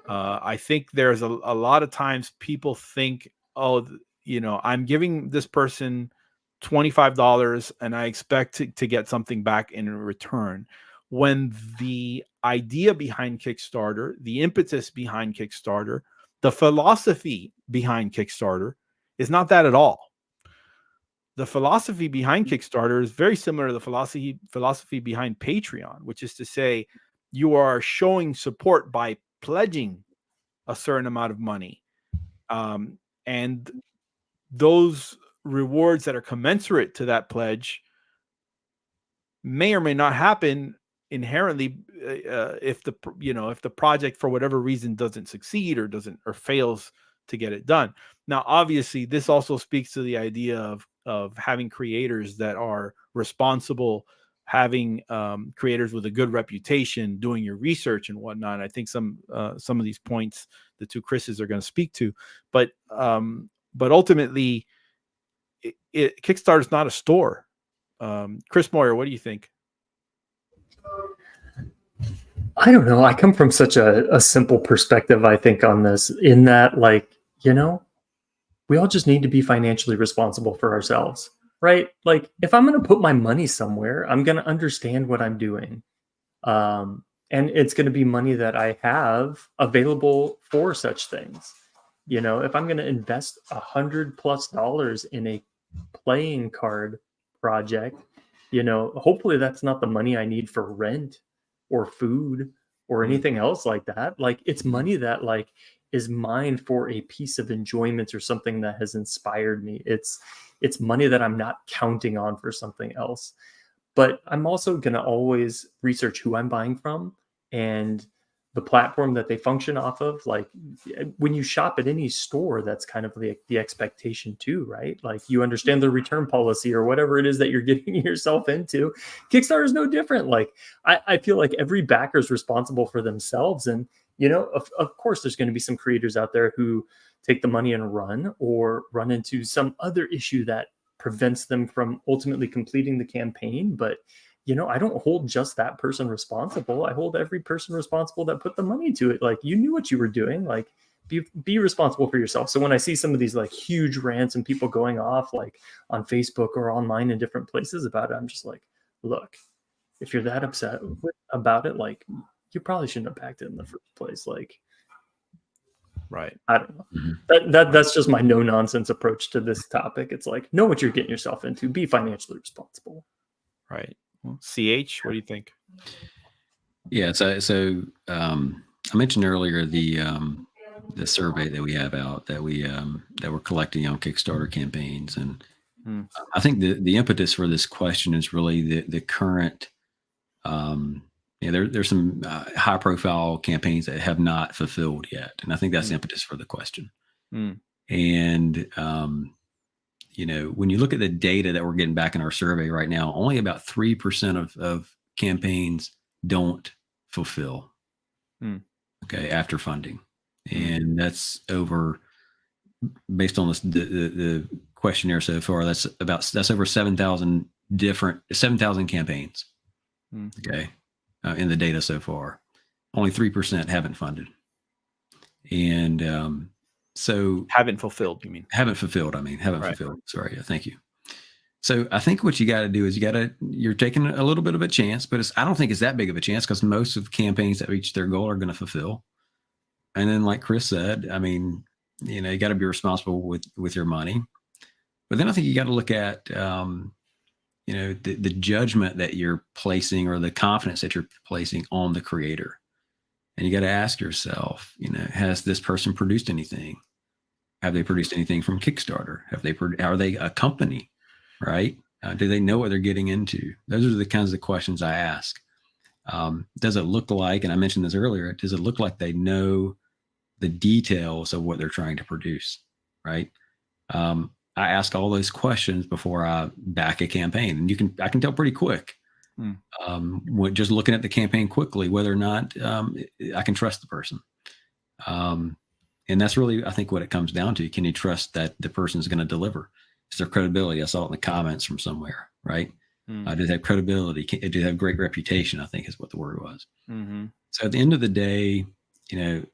I think there's a lot of times people think, I'm giving this person $25 and I expect to get something back in return, when the idea behind Kickstarter, the impetus behind Kickstarter, the philosophy behind Kickstarter is not that at all. The philosophy behind Kickstarter is very similar to the philosophy behind Patreon, which is to say you are showing support by pledging a certain amount of money. And those rewards that are commensurate to that pledge may or may not happen inherently if the project for whatever reason doesn't succeed or fails to get it done. Now, obviously, this also speaks to the idea of having creators that are responsible, having creators with a good reputation, doing your research and whatnot. I think some of these points the two Chris's are going to speak to, but ultimately, Kickstarter is not a store. Chris Moyer, what do you think? I don't know. I come from such a simple perspective, I think, on this, in that, we all just need to be financially responsible for ourselves, right? Like if I'm going to put my money somewhere, I'm going to understand what I'm doing. And it's going to be money that I have available for such things. You know, if I'm going to invest $100+ in a playing card project, you know, hopefully that's not the money I need for rent or food or anything else like that. Like it's money that like is mine for a piece of enjoyment or something that has inspired me. It's money that I'm not counting on for something else. But I'm also going to always research who I'm buying from and the platform that they function off of. Like when you shop at any store, that's kind of the expectation too, right? Like you understand the return policy or whatever it is that you're getting yourself into. Kickstarter is no different. Like I feel like every backer is responsible for themselves. And, you know, of course, there's going to be some creators out there who take the money and run or run into some other issue that prevents them from ultimately completing the campaign. But, you know, I don't hold just that person responsible. I hold every person responsible that put the money to it. Like you knew what you were doing, like be responsible for yourself. So when I see some of these like huge rants and people going off like on Facebook or online in different places about it, I'm just like, look, if you're that upset about it, like you probably shouldn't have backed it in the first place. Like, right. I don't know. That's just my no nonsense approach to this topic. It's like, know what you're getting yourself into. Be financially responsible. Right. Well, CH, what do you think? Yeah. So I mentioned earlier the survey that we have out that we're collecting on Kickstarter campaigns, and I think the impetus for this question is really the current. There's some high profile campaigns that have not fulfilled yet, and I think that's the impetus for the question. And you know, when you look at the data that we're getting back in our survey right now, only about 3% of campaigns don't fulfill. Okay, after funding, and that's over, based on this, the questionnaire so far. That's over 7,000 campaigns. Okay. In the data so far, only 3% haven't funded, and so haven't fulfilled. You mean haven't fulfilled? I mean haven't fulfilled. Sorry, yeah, thank you. So I think what you got to do is you're taking a little bit of a chance, but I don't think it's that big of a chance because most of the campaigns that reach their goal are going to fulfill. And then, like Chris said, I mean, you know, you got to be responsible with your money, but then I think you got to look at you know, the judgment that you're placing or the confidence that you're placing on the creator. And you got to ask yourself, you know, has this person produced anything? Have they produced anything from Kickstarter? Are they a company, right? Do they know what they're getting into? Those are the kinds of questions I ask. Does it look like, and I mentioned this earlier, does it look like they know the details of what they're trying to produce, right? I ask all those questions before I back a campaign, and I can tell pretty quick, just looking at the campaign quickly, whether or not I can trust the person. And that's really, I think, what it comes down to. Can you trust that the person is going to deliver? It's their credibility. I saw it in the comments from somewhere, right? Do they have credibility? Do they have great reputation? I think is what the word was. So at the end of the day, you know,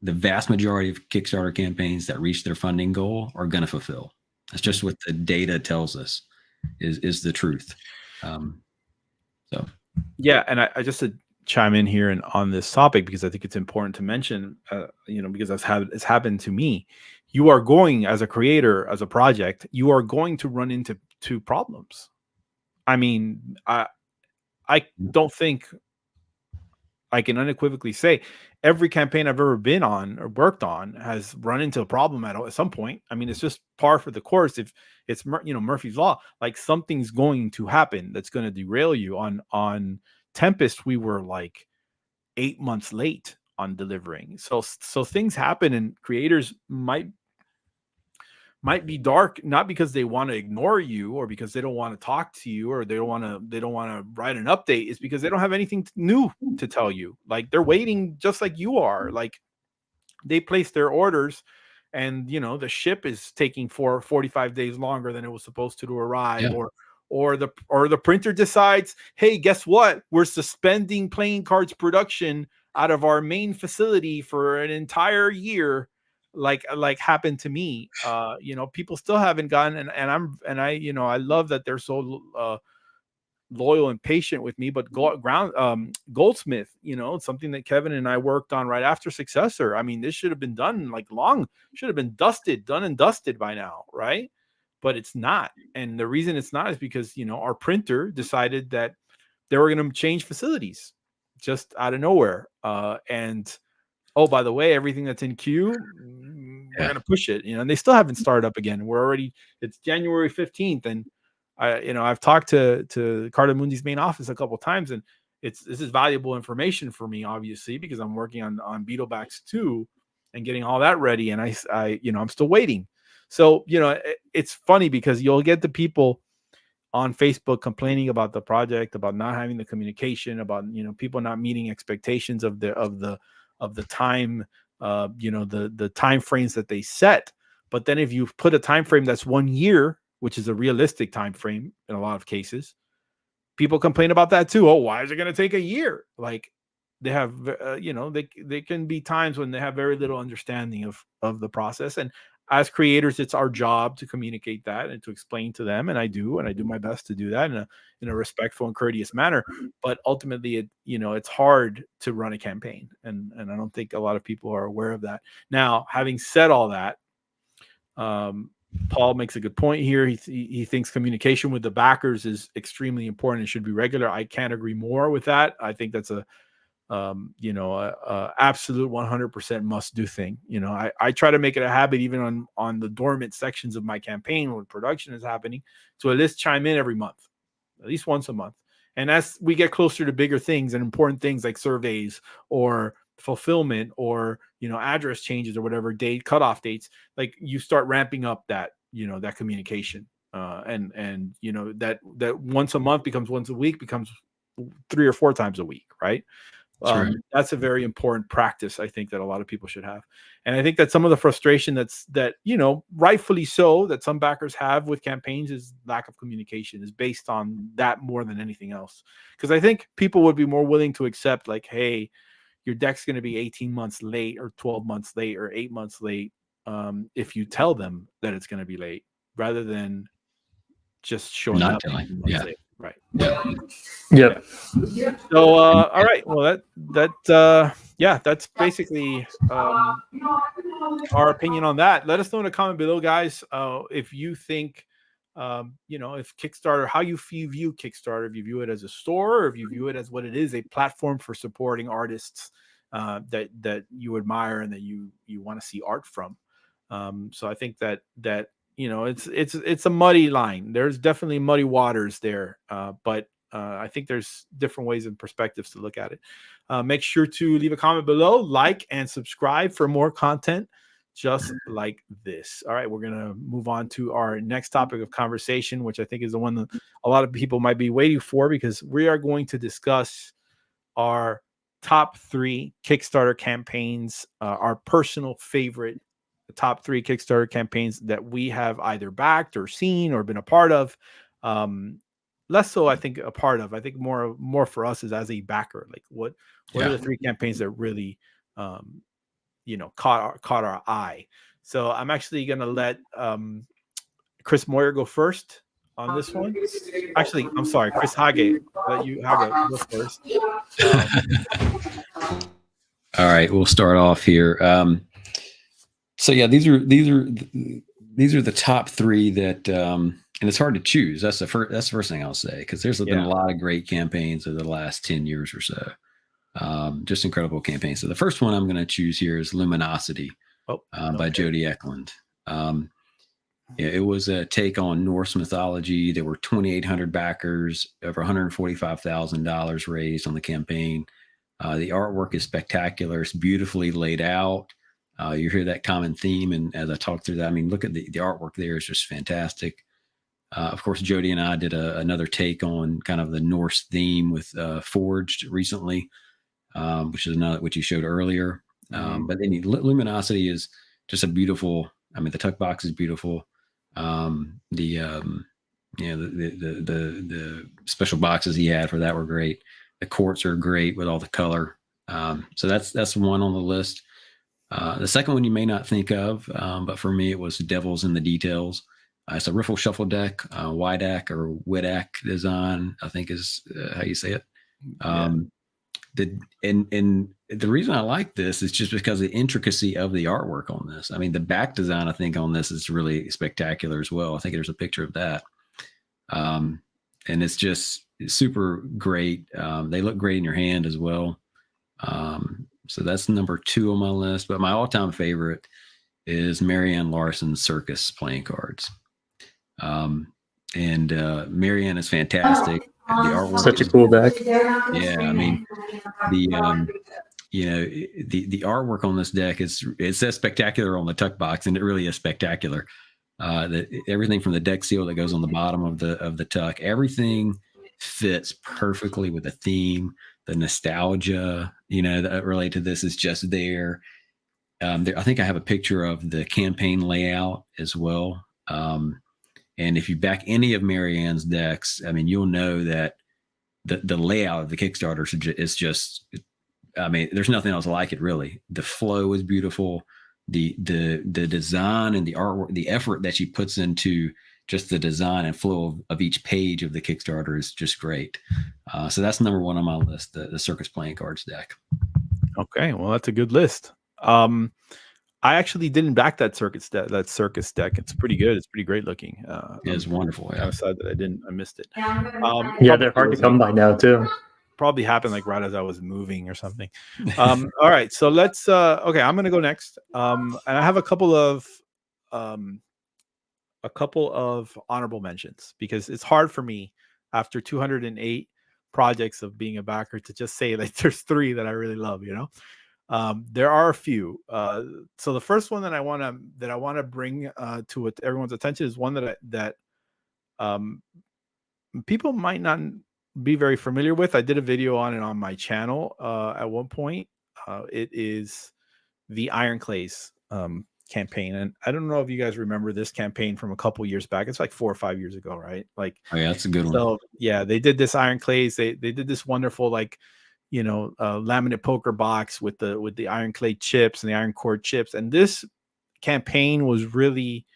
the vast majority of Kickstarter campaigns that reach their funding goal are going to fulfill. That's just what the data tells us is the truth. So, yeah, and I just to chime in here and on this topic because I think it's important to mention, you know, because it's happened to me. You are going, as a creator, as a project, you are going to run into problems. I mean, I don't think I can unequivocally say every campaign I've ever been on or worked on has run into a problem at some point. I mean, it's just par for the course. If it's, you know, Murphy's Law, like something's going to happen that's going to derail you. On Tempest, we were like 8 months late on delivering. So things happen, and creators might be dark, not because they want to ignore you or because they don't want to talk to you or they don't want to write an update. It's because they don't have anything new to tell you. Like they're waiting just like you are. Like they place their orders and, you know, the ship is taking 45 days longer than it was supposed to arrive. Yeah. Or the printer decides, hey, guess what? We're suspending playing cards production out of our main facility for an entire year. like happened to me. People still haven't gotten, I love that they're so loyal and patient with me. But Goldsmith, something that Kevin and I worked on right after Successor. I mean, this should have been done should have been done and dusted by now, right? But it's not. And the reason it's not is because, our printer decided that they were going to change facilities just out of nowhere. And oh, by the way, everything that's in queue, we're going to push it, and they still haven't started up again. It's January 15th. And I've talked to Cardammundi's main office a couple of times, and this is valuable information for me, obviously, because I'm working on Beetlebacks 2 and getting all that ready. And I'm still waiting. So, it's funny because you'll get the people on Facebook complaining about the project, about not having the communication, about, people not meeting expectations of the time, the time frames that they set. But then if you put a time frame that's 1 year, which is a realistic time frame in a lot of cases, people complain about that too. Oh, why is it going to take a year? Like, they have, they can be times when they have very little understanding of the process. And as creators, it's our job to communicate that and to explain to them. And I do my best to do that in a respectful and courteous manner. But ultimately, it's hard to run a campaign. And I don't think a lot of people are aware of that. Now, having said all that, Paul makes a good point here. He thinks communication with the backers is extremely important and should be regular. I can't agree more with that. I think that's a absolute 100% must do thing. I try to make it a habit, even on the dormant sections of my campaign when production is happening, to at least chime in every month, at least once a month. And as we get closer to bigger things and important things like surveys or fulfillment or, address changes or whatever cutoff dates, like, you start ramping up that communication. And that once a month becomes once a week, becomes 3 or 4 times a week. Right. Right. That's a very important practice, I think, that a lot of people should have. And I think that some of the frustration that rightfully so, that some backers have with campaigns is lack of communication, is based on that more than anything else. Because I think people would be more willing to accept, like, hey, your deck's going to be 18 months late or 12 months late or 8 months late, if you tell them that it's going to be late, rather than just showing Not up. telling. Yeah. Late. Right. Yep. So, all right. Well, that's basically our opinion on that. Let us know in a comment below, guys, if you think, if Kickstarter, how you view Kickstarter, if you view it as a store, or if you view it as what it is, a platform for supporting artists that you admire and that you want to see art from. So I think that it's a muddy line. There's definitely muddy waters there, but I think there's different ways and perspectives to look at it. Make sure to leave a comment below, like, and subscribe for more content just like this. All right, we're going to move on to our next topic of conversation, which I think is the one that a lot of people might be waiting for, because we are going to discuss our top 3 Kickstarter campaigns, our personal favorite top 3 Kickstarter campaigns that we have either backed or seen or been a part of. Less so, I think, a part of. I think more for us is as a backer. Like, what are the 3 campaigns that really caught our eye? So I'm actually gonna let Chris Moyer go first on this one. Actually, I'm sorry, Chris Hage. Let you Hage go first. All right, we'll start off here. So yeah, these are the top 3 that, and it's hard to choose. That's the first thing I'll say, because there's been a lot of great campaigns over the last 10 years or so. Just incredible campaigns. So the first one I'm going to choose here is Luminosity by Jody Eklund. It was a take on Norse mythology. There were 2,800 backers, over $145,000 raised on the campaign. The artwork is spectacular. It's beautifully laid out. You hear that common theme, and as I talk through that, I mean, look at the artwork there is just fantastic. Of course, Jody and I did another take on kind of the Norse theme with Forged recently, which is another, which you showed earlier. But then Luminosity is just a beautiful. I mean, the tuck box is beautiful. The special boxes he had for that were great. The quartz are great with all the color. So that's one on the list. The second one you may not think of, but for me it was Devils in the Details. It's a riffle shuffle deck, Widak or Widak design, I think is how you say it. And the reason I like this is just because of the intricacy of the artwork on this. I mean, the back design I think on this is really spectacular as well. I think there's a picture of that, and it's just super great. They look great in your hand as well. So that's number 2 on my list. But my all-time favorite is Marianne Larson's Circus Playing Cards. And Marianne is fantastic. The artwork Such a cool deck. Yeah, I mean, the the artwork on this deck it says spectacular on the tuck box, and it really is spectacular. Everything from the deck seal that goes on the bottom of the tuck, everything fits perfectly with the theme. The nostalgia, that relate to this is just there. I think I have a picture of the campaign layout as well. And if you back any of Marianne's decks, I mean, you'll know that the layout of the Kickstarter is just, I mean, there's nothing else like it really. The flow is beautiful. The design and the artwork, the effort that she puts into just the design and flow of each page of the Kickstarter is just great. So that's number 1 on my list, the Circus Playing Cards deck. Okay, well, that's a good list. I actually didn't back that circus deck. It's pretty good. It's pretty great looking. It's wonderful. I'm sad that I missed it. Yeah, they're hard to come by now too. Probably happened like right as I was moving or something. All right, so let's. Okay, I'm gonna go next. And I have a couple of honorable mentions because it's hard for me after 208 projects of being a backer to just say like there's 3 that I really love. There are a few. So the first one that I want to bring to everyone's attention is one that people might not be very familiar with. I did a video on it on my channel at one point. It is the Iron Clays campaign, and I don't know if you guys remember this campaign from a couple years back. It's like 4 or 5 years ago, right? Like, oh yeah, that's a good one. So yeah, they did this Iron Clays. They did this wonderful laminate poker box with the iron clay chips and the iron core chips. And this campaign was really,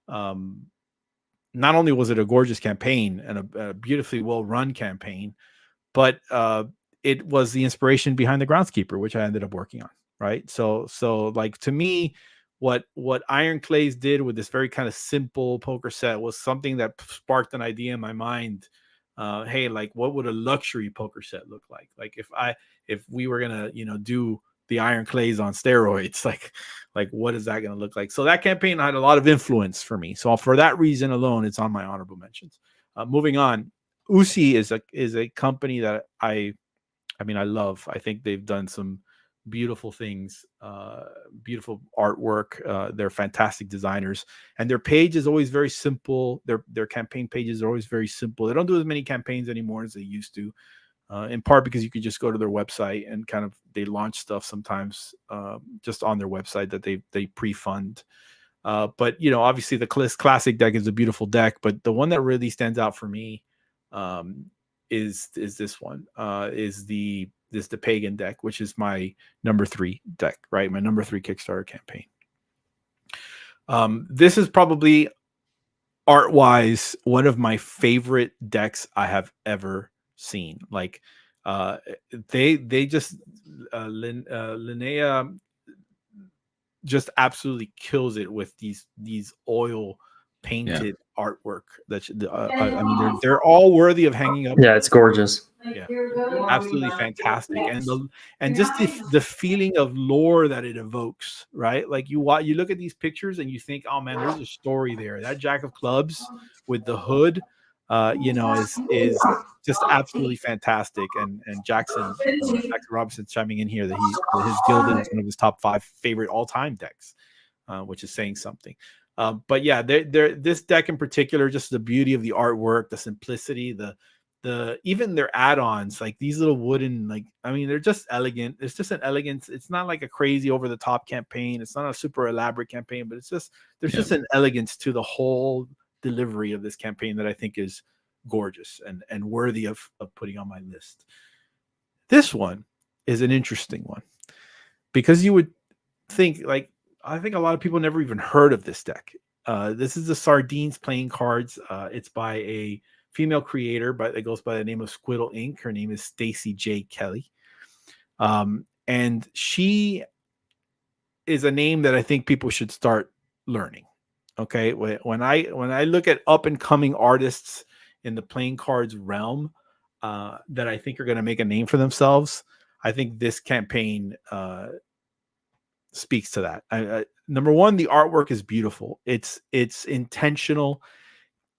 not only was it a gorgeous campaign and a beautifully well run campaign, but it was the inspiration behind the Groundskeeper, which I ended up working on. Right. So like to me, what Iron Clays did with this very kind of simple poker set was something that sparked an idea in my mind. Hey, like what would a luxury poker set look like? Like if we were gonna, do the Iron Clays on steroids, like what is that gonna look like? So that campaign had a lot of influence for me. So for that reason alone, it's on my honorable mentions. Moving on, Usi is a company that I love. I think they've done some beautiful things, beautiful artwork. They're fantastic designers, and their page is always very simple. Their campaign pages are always very simple. They don't do as many campaigns anymore as they used to, in part because you could just go to their website and kind of they launch stuff sometimes just on their website that they pre-fund. But obviously the classic deck is a beautiful deck, but the one that really stands out for me is this one, is the Pagan deck, which is my number 3 deck, right? My number 3 Kickstarter campaign. This is probably art-wise one of my favorite decks I have ever seen. Like they just Linnea just absolutely kills it with these oil painted artwork that I mean they're all worthy of hanging up. Yeah, it's gorgeous. Yeah, absolutely fantastic, and just the feeling of lore that it evokes, right? Like you look at these pictures and you think, oh man, there's a story there. That Jack of Clubs with the hood, is just absolutely fantastic. And Jackson Robinson chiming in here that his Gilded is one of his top 5 favorite all-time decks, which is saying something. But yeah, this deck in particular, just the beauty of the artwork, the simplicity, the even their add-ons, like these little wooden, like, I mean, they're just elegant. It's just an elegance. It's not like a crazy over the top campaign. It's not a super elaborate campaign, but it's just, there's just an elegance to the whole delivery of this campaign that I think is gorgeous and worthy of putting on my list. This one is an interesting one because you would think I think a lot of people never even heard of this deck. This is the Sardines Playing Cards. It's by a female creator, but it goes by the name of Squiddle Inc. Her name is Stacy J. Kelly. And she is a name that I think people should start learning. Okay. When I look at up and coming artists in the playing cards realm, that I think are going to make a name for themselves, I think this campaign, speaks to that. Number one, the artwork is beautiful. It's intentional.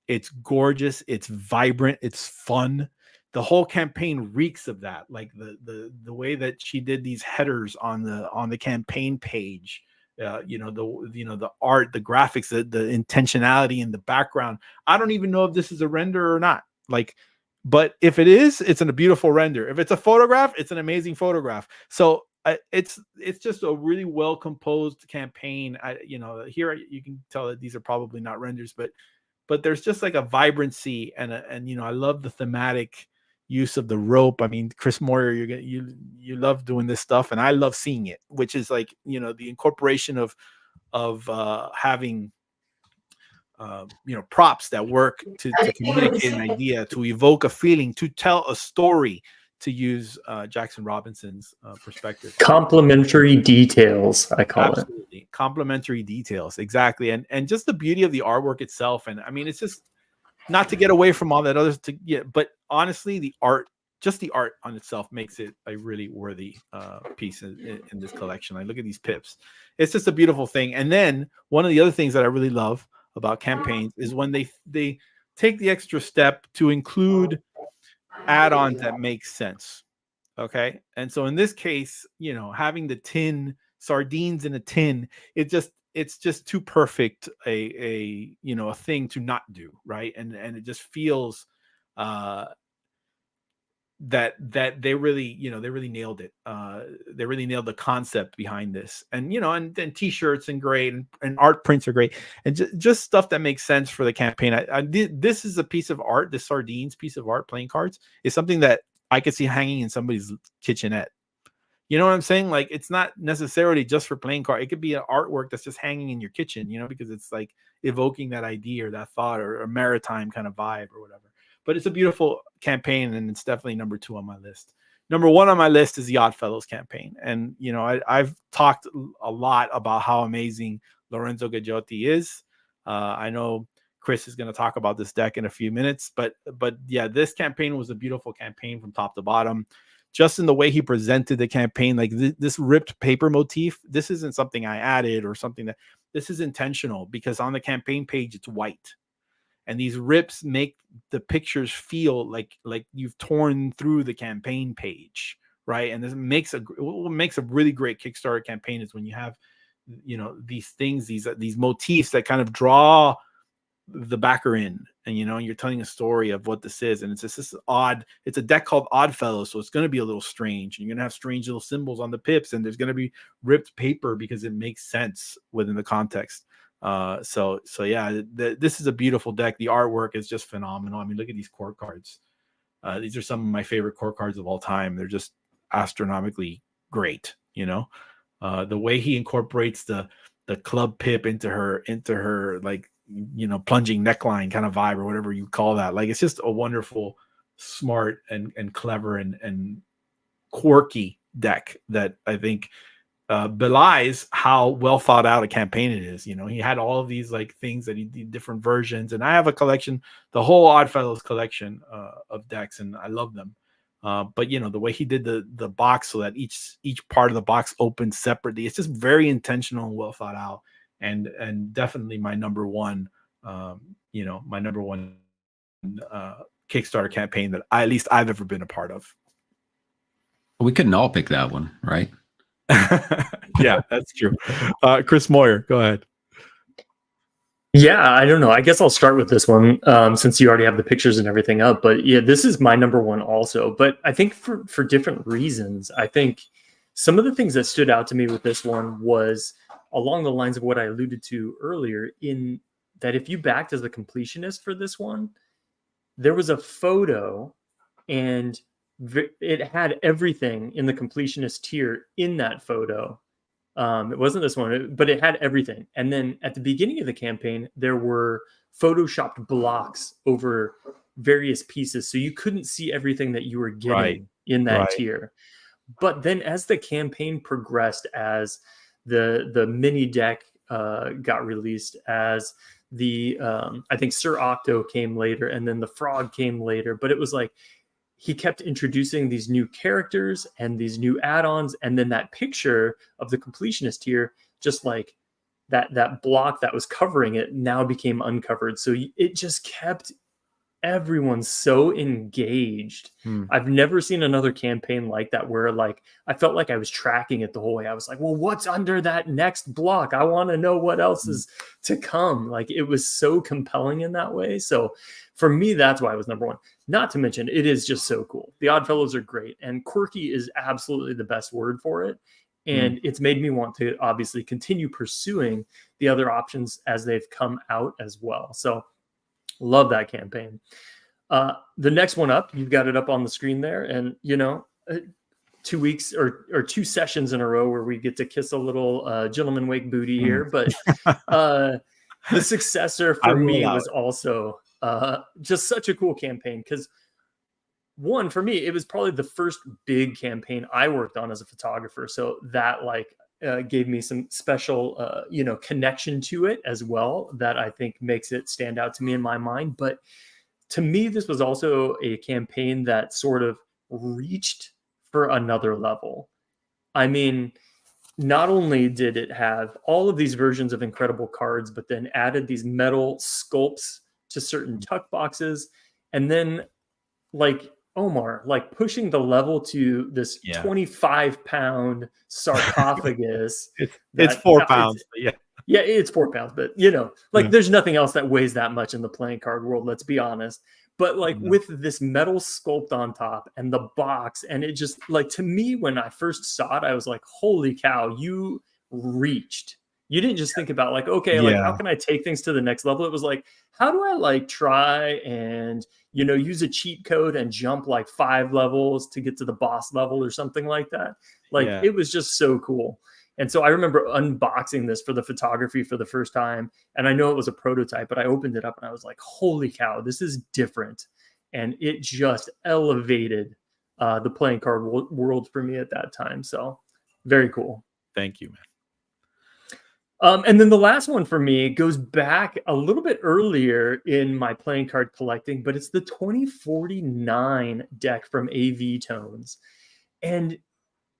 It's gorgeous. It's vibrant. It's fun. The whole campaign reeks of that. Like the way that she did these headers on the campaign page, the art, the graphics, the intentionality in the background. I don't even know if this is a render or not. But if it is, it's a beautiful render. If it's a photograph, it's an amazing photograph. So it's just a really well composed campaign. Here you can tell that these are probably not renders, but there's just like a vibrancy and I love the thematic use of the rope. I mean, Chris Moyer, you love doing this stuff, and I love seeing it, which is like the incorporation of having props that work to communicate an idea, to evoke a feeling, to tell a story. To use Jackson Robinson's perspective. Complementary details, I call it. Absolutely. Complementary details. Exactly. And just the beauty of the artwork itself. And I mean, it's just not to get away from all that others but honestly, the art on itself makes it a really worthy piece in this collection. I look at these pips. It's just a beautiful thing. And then one of the other things that I really love about campaigns is when they take the extra step to include add-ons that make sense. Okay. And so in this case, having the tin sardines in a tin, it's just too perfect a thing to not do. Right. And it just feels that they really nailed it. They really nailed the concept behind this. And and then t-shirts and great and art prints are great, and just stuff that makes sense for the campaign. This is a piece of art. The Sardines piece of art, playing cards, is something that I could see hanging in somebody's kitchenette. You know what I'm saying? Like, it's not necessarily just for playing card. It could be an artwork that's just hanging in your kitchen, because it's like evoking that idea or that thought or a maritime kind of vibe or whatever. But it's a beautiful campaign, and it's definitely number 2 on my list. Number 1 on my list is the Oddfellows campaign. And, I've talked a lot about how amazing Lorenzo Gaggiotti is. I know Chris is going to talk about this deck in a few minutes, but yeah, this campaign was a beautiful campaign from top to bottom. Just in the way he presented the campaign, like this ripped paper motif, this isn't something I added or something this is intentional, because on the campaign page, it's white. And these rips make the pictures feel like you've torn through the campaign page, right? And this makes what makes a really great Kickstarter campaign is when you have, these things, these motifs that kind of draw the backer in, and you're telling a story of what this is. And it's just this odd. It's a deck called Oddfellows, so it's going to be a little strange. And you're going to have strange little symbols on the pips, and there's going to be ripped paper because it makes sense within the context. So yeah, this is a beautiful deck. The artwork is just phenomenal. I mean, look at these core cards. These are some of my favorite core cards of all time. They're just astronomically great. The way he incorporates the club pip into her like, plunging neckline kind of vibe or whatever you call that. Like, it's just a wonderful, smart and clever and quirky deck that I think belies how well thought out a campaign it is. He had all of these like things that he did, different versions, and I have a collection, the whole Oddfellows collection of decks, and I love them. But the way he did the box so that each part of the box opens separately, it's just very intentional and well thought out, and definitely my number one, my number one Kickstarter campaign that at least I've ever been a part of. We couldn't all pick that one, right? Yeah, that's true. Chris Moyer, go ahead. Yeah, I don't know. I guess I'll start with this one since you already have the pictures and everything up. But yeah, this is my number 1 also. But I think for different reasons. I think some of the things that stood out to me with this one was along the lines of what I alluded to earlier, in that if you backed as a completionist for this one, there was a photo and it had everything in the completionist tier in that photo It wasn't this one, but it had everything. And then at the beginning of the campaign, there were photoshopped blocks over various pieces, so you couldn't see everything that you were getting in that tier. But then as the campaign progressed, as the mini deck got released, as the I think Sir Octo came later, and then the Frog came later, but it was like he kept introducing these new characters and these new add-ons, and then that picture of the completionist here, just like that block that was covering it, now became uncovered. So it just kept everyone so engaged. I've never seen another campaign like that, where like I felt like I was tracking it the whole way. I was like, well, what's under that next block? I want to know what else is to come. Like, it was so compelling in that way. So for me, that's why it was number one. Not to mention, it is just so cool. The Oddfellows are great, and quirky is absolutely the best word for it. And it's made me want to obviously continue pursuing the other options as they've come out as well. So love that campaign. The next one up, you've got it up on the screen there. And, 2 weeks or 2 sessions in a row where we get to kiss a little gentleman wake booty here. But the successor for me was also just such a cool campaign, because one, for me, it was probably the first big campaign I worked on as a photographer. So that gave me some special, connection to it as well, that I think makes it stand out to me in my mind. But to me, this was also a campaign that sort of reached for another level. I mean, not only did it have all of these versions of incredible cards, but then added these metal sculpts to certain tuck boxes. And then, like, Omar, like pushing the level to this 25-pound sarcophagus. it's 4 pounds. Yeah, it's 4 pounds, but there's nothing else that weighs that much in the playing card world, let's be honest. But like with this metal sculpt on top and the box, and it just, like, to me, when I first saw it, I was like, holy cow, you reached. You didn't just think about like, okay, like how can I take things to the next level? It was like, how do I like try and use a cheat code and jump like 5 levels to get to the boss level or something like that. Like it was just so cool. And so I remember unboxing this for the photography for the first time. And I know it was a prototype, but I opened it up and I was like, holy cow, this is different. And it just elevated the playing card world for me at that time. So very cool. Thank you, man. And then the last one for me goes back a little bit earlier in my playing card collecting, but it's the 2049 deck from AV Tones. And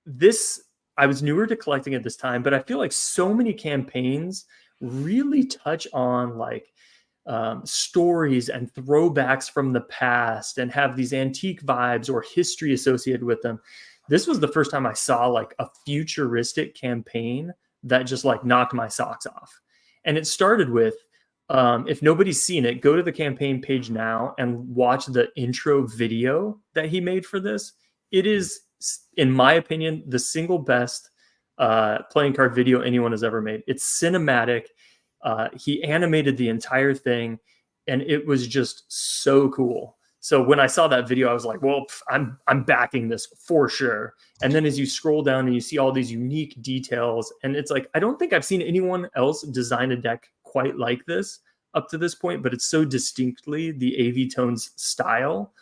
this, I was newer to collecting at this time, but I feel like so many campaigns really touch on like stories and throwbacks from the past and have these antique vibes or history associated with them. This was the first time I saw like a futuristic campaign that just like knocked my socks off. And it started with, if nobody's seen it, go to the campaign page now and watch the intro video that he made for this. It is, in my opinion, the single best playing card video anyone has ever made. It's cinematic. He animated the entire thing, and it was just so cool. So when I saw that video, I was like, well, I'm backing this for sure. And then as you scroll down and you see all these unique details, and it's like, I don't think I've seen anyone else design a deck quite like this up to this point, but it's so distinctly the AV Tones style.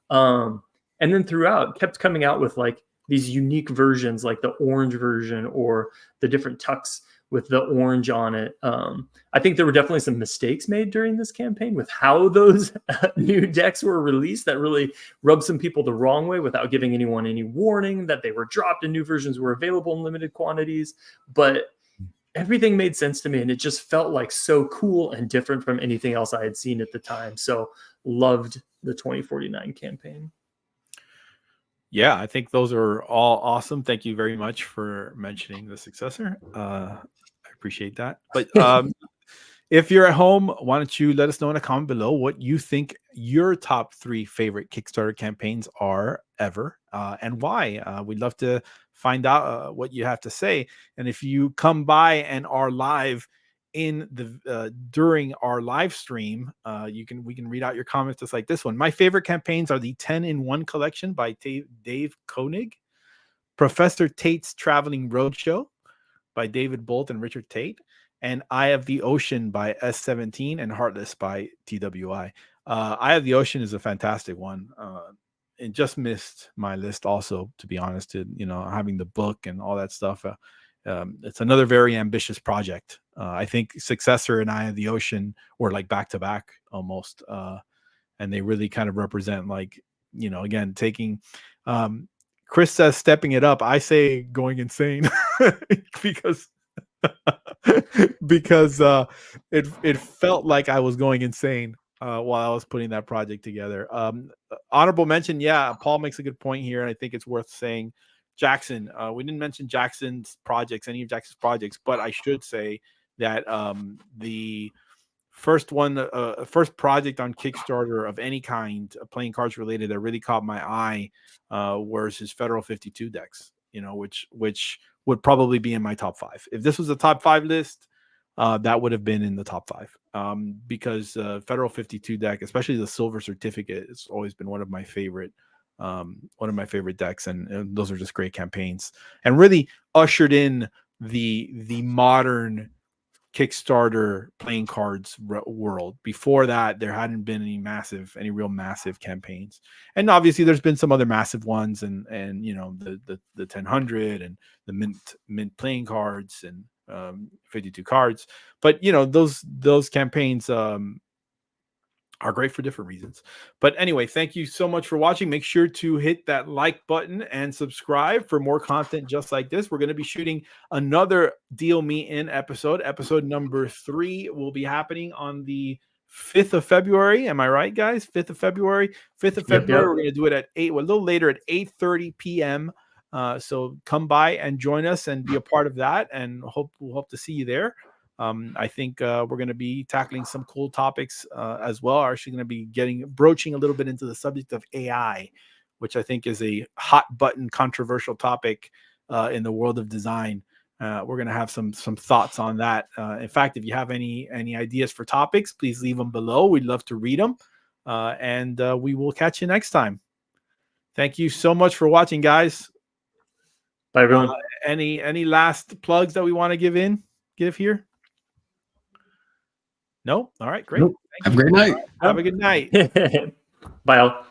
And then throughout, kept coming out with like these unique versions, like the orange version or the different tucks with the orange on it. I think there were definitely some mistakes made during this campaign with how those new decks were released that really rubbed some people the wrong way without giving anyone any warning that they were dropped and new versions were available in limited quantities. But everything made sense to me, and it just felt like so cool and different from anything else I had seen at the time. So loved the 2049 campaign. Yeah, I think those are all awesome. Thank you very much for mentioning the successor. I appreciate that. But if you're at home, why don't you let us know in a comment below what you think your top 3 favorite Kickstarter campaigns are ever, and why. We'd love to find out what you have to say. And if you come by and are live in the during our live stream, we can read out your comments just like this one. My favorite campaigns are the 10-in-1 collection by Dave Koenig, Professor Tate's Traveling Roadshow, by David Bolt and Richard Tate, and Eye of the Ocean by S17 and Heartless by TWI. Eye of the Ocean is a fantastic one. It just missed my list also, to be honest, having the book and all that stuff. It's another very ambitious project. I think Successor and Eye of the Ocean were like back to back almost. And they really kind of represent, like, again, taking, Chris says stepping it up. I say going insane because it felt like I was going insane while I was putting that project together. Honorable mention, yeah, Paul makes a good point here, and I think it's worth saying. Jackson, we didn't mention Jackson's projects, any of Jackson's projects, but I should say that the first project on Kickstarter of any kind, playing cards related, that really caught my eye was his Federal 52 decks, which would probably be in my top 5. If this was a top 5 list, that would have been in the top 5, because Federal 52 deck, especially the Silver Certificate, has always been one of my favorite decks, and those are just great campaigns and really ushered in the modern Kickstarter playing cards world. Before that, there hadn't been any real massive campaigns, and obviously there's been some other massive ones, and the 1000 and the mint playing cards and 52 cards, but those campaigns are great for different reasons. But anyway, thank you so much for watching. Make sure to hit that like button and subscribe for more content just like this. We're going to be shooting another Deal Me In episode. Episode number 3 will be happening on the 5th of February. Am I right, guys? 5th of February. 5th of February. Yep. We're going to do it at a little later at 8:30 p.m. So come by and join us and be a part of that, and we'll hope to see you there. I think we're going to be tackling some cool topics as well. Are actually going to be broaching a little bit into the subject of AI, which I think is a hot button controversial topic in the world of design. We're going to have some thoughts on that. In fact, if you have any ideas for topics, please leave them below. We'd love to read them, and we will catch you next time. Thank you so much for watching, guys. Bye, everyone. Any last plugs that we want to give here? No? All right, great. Nope. Have a great night. Have a good night. Bye, all.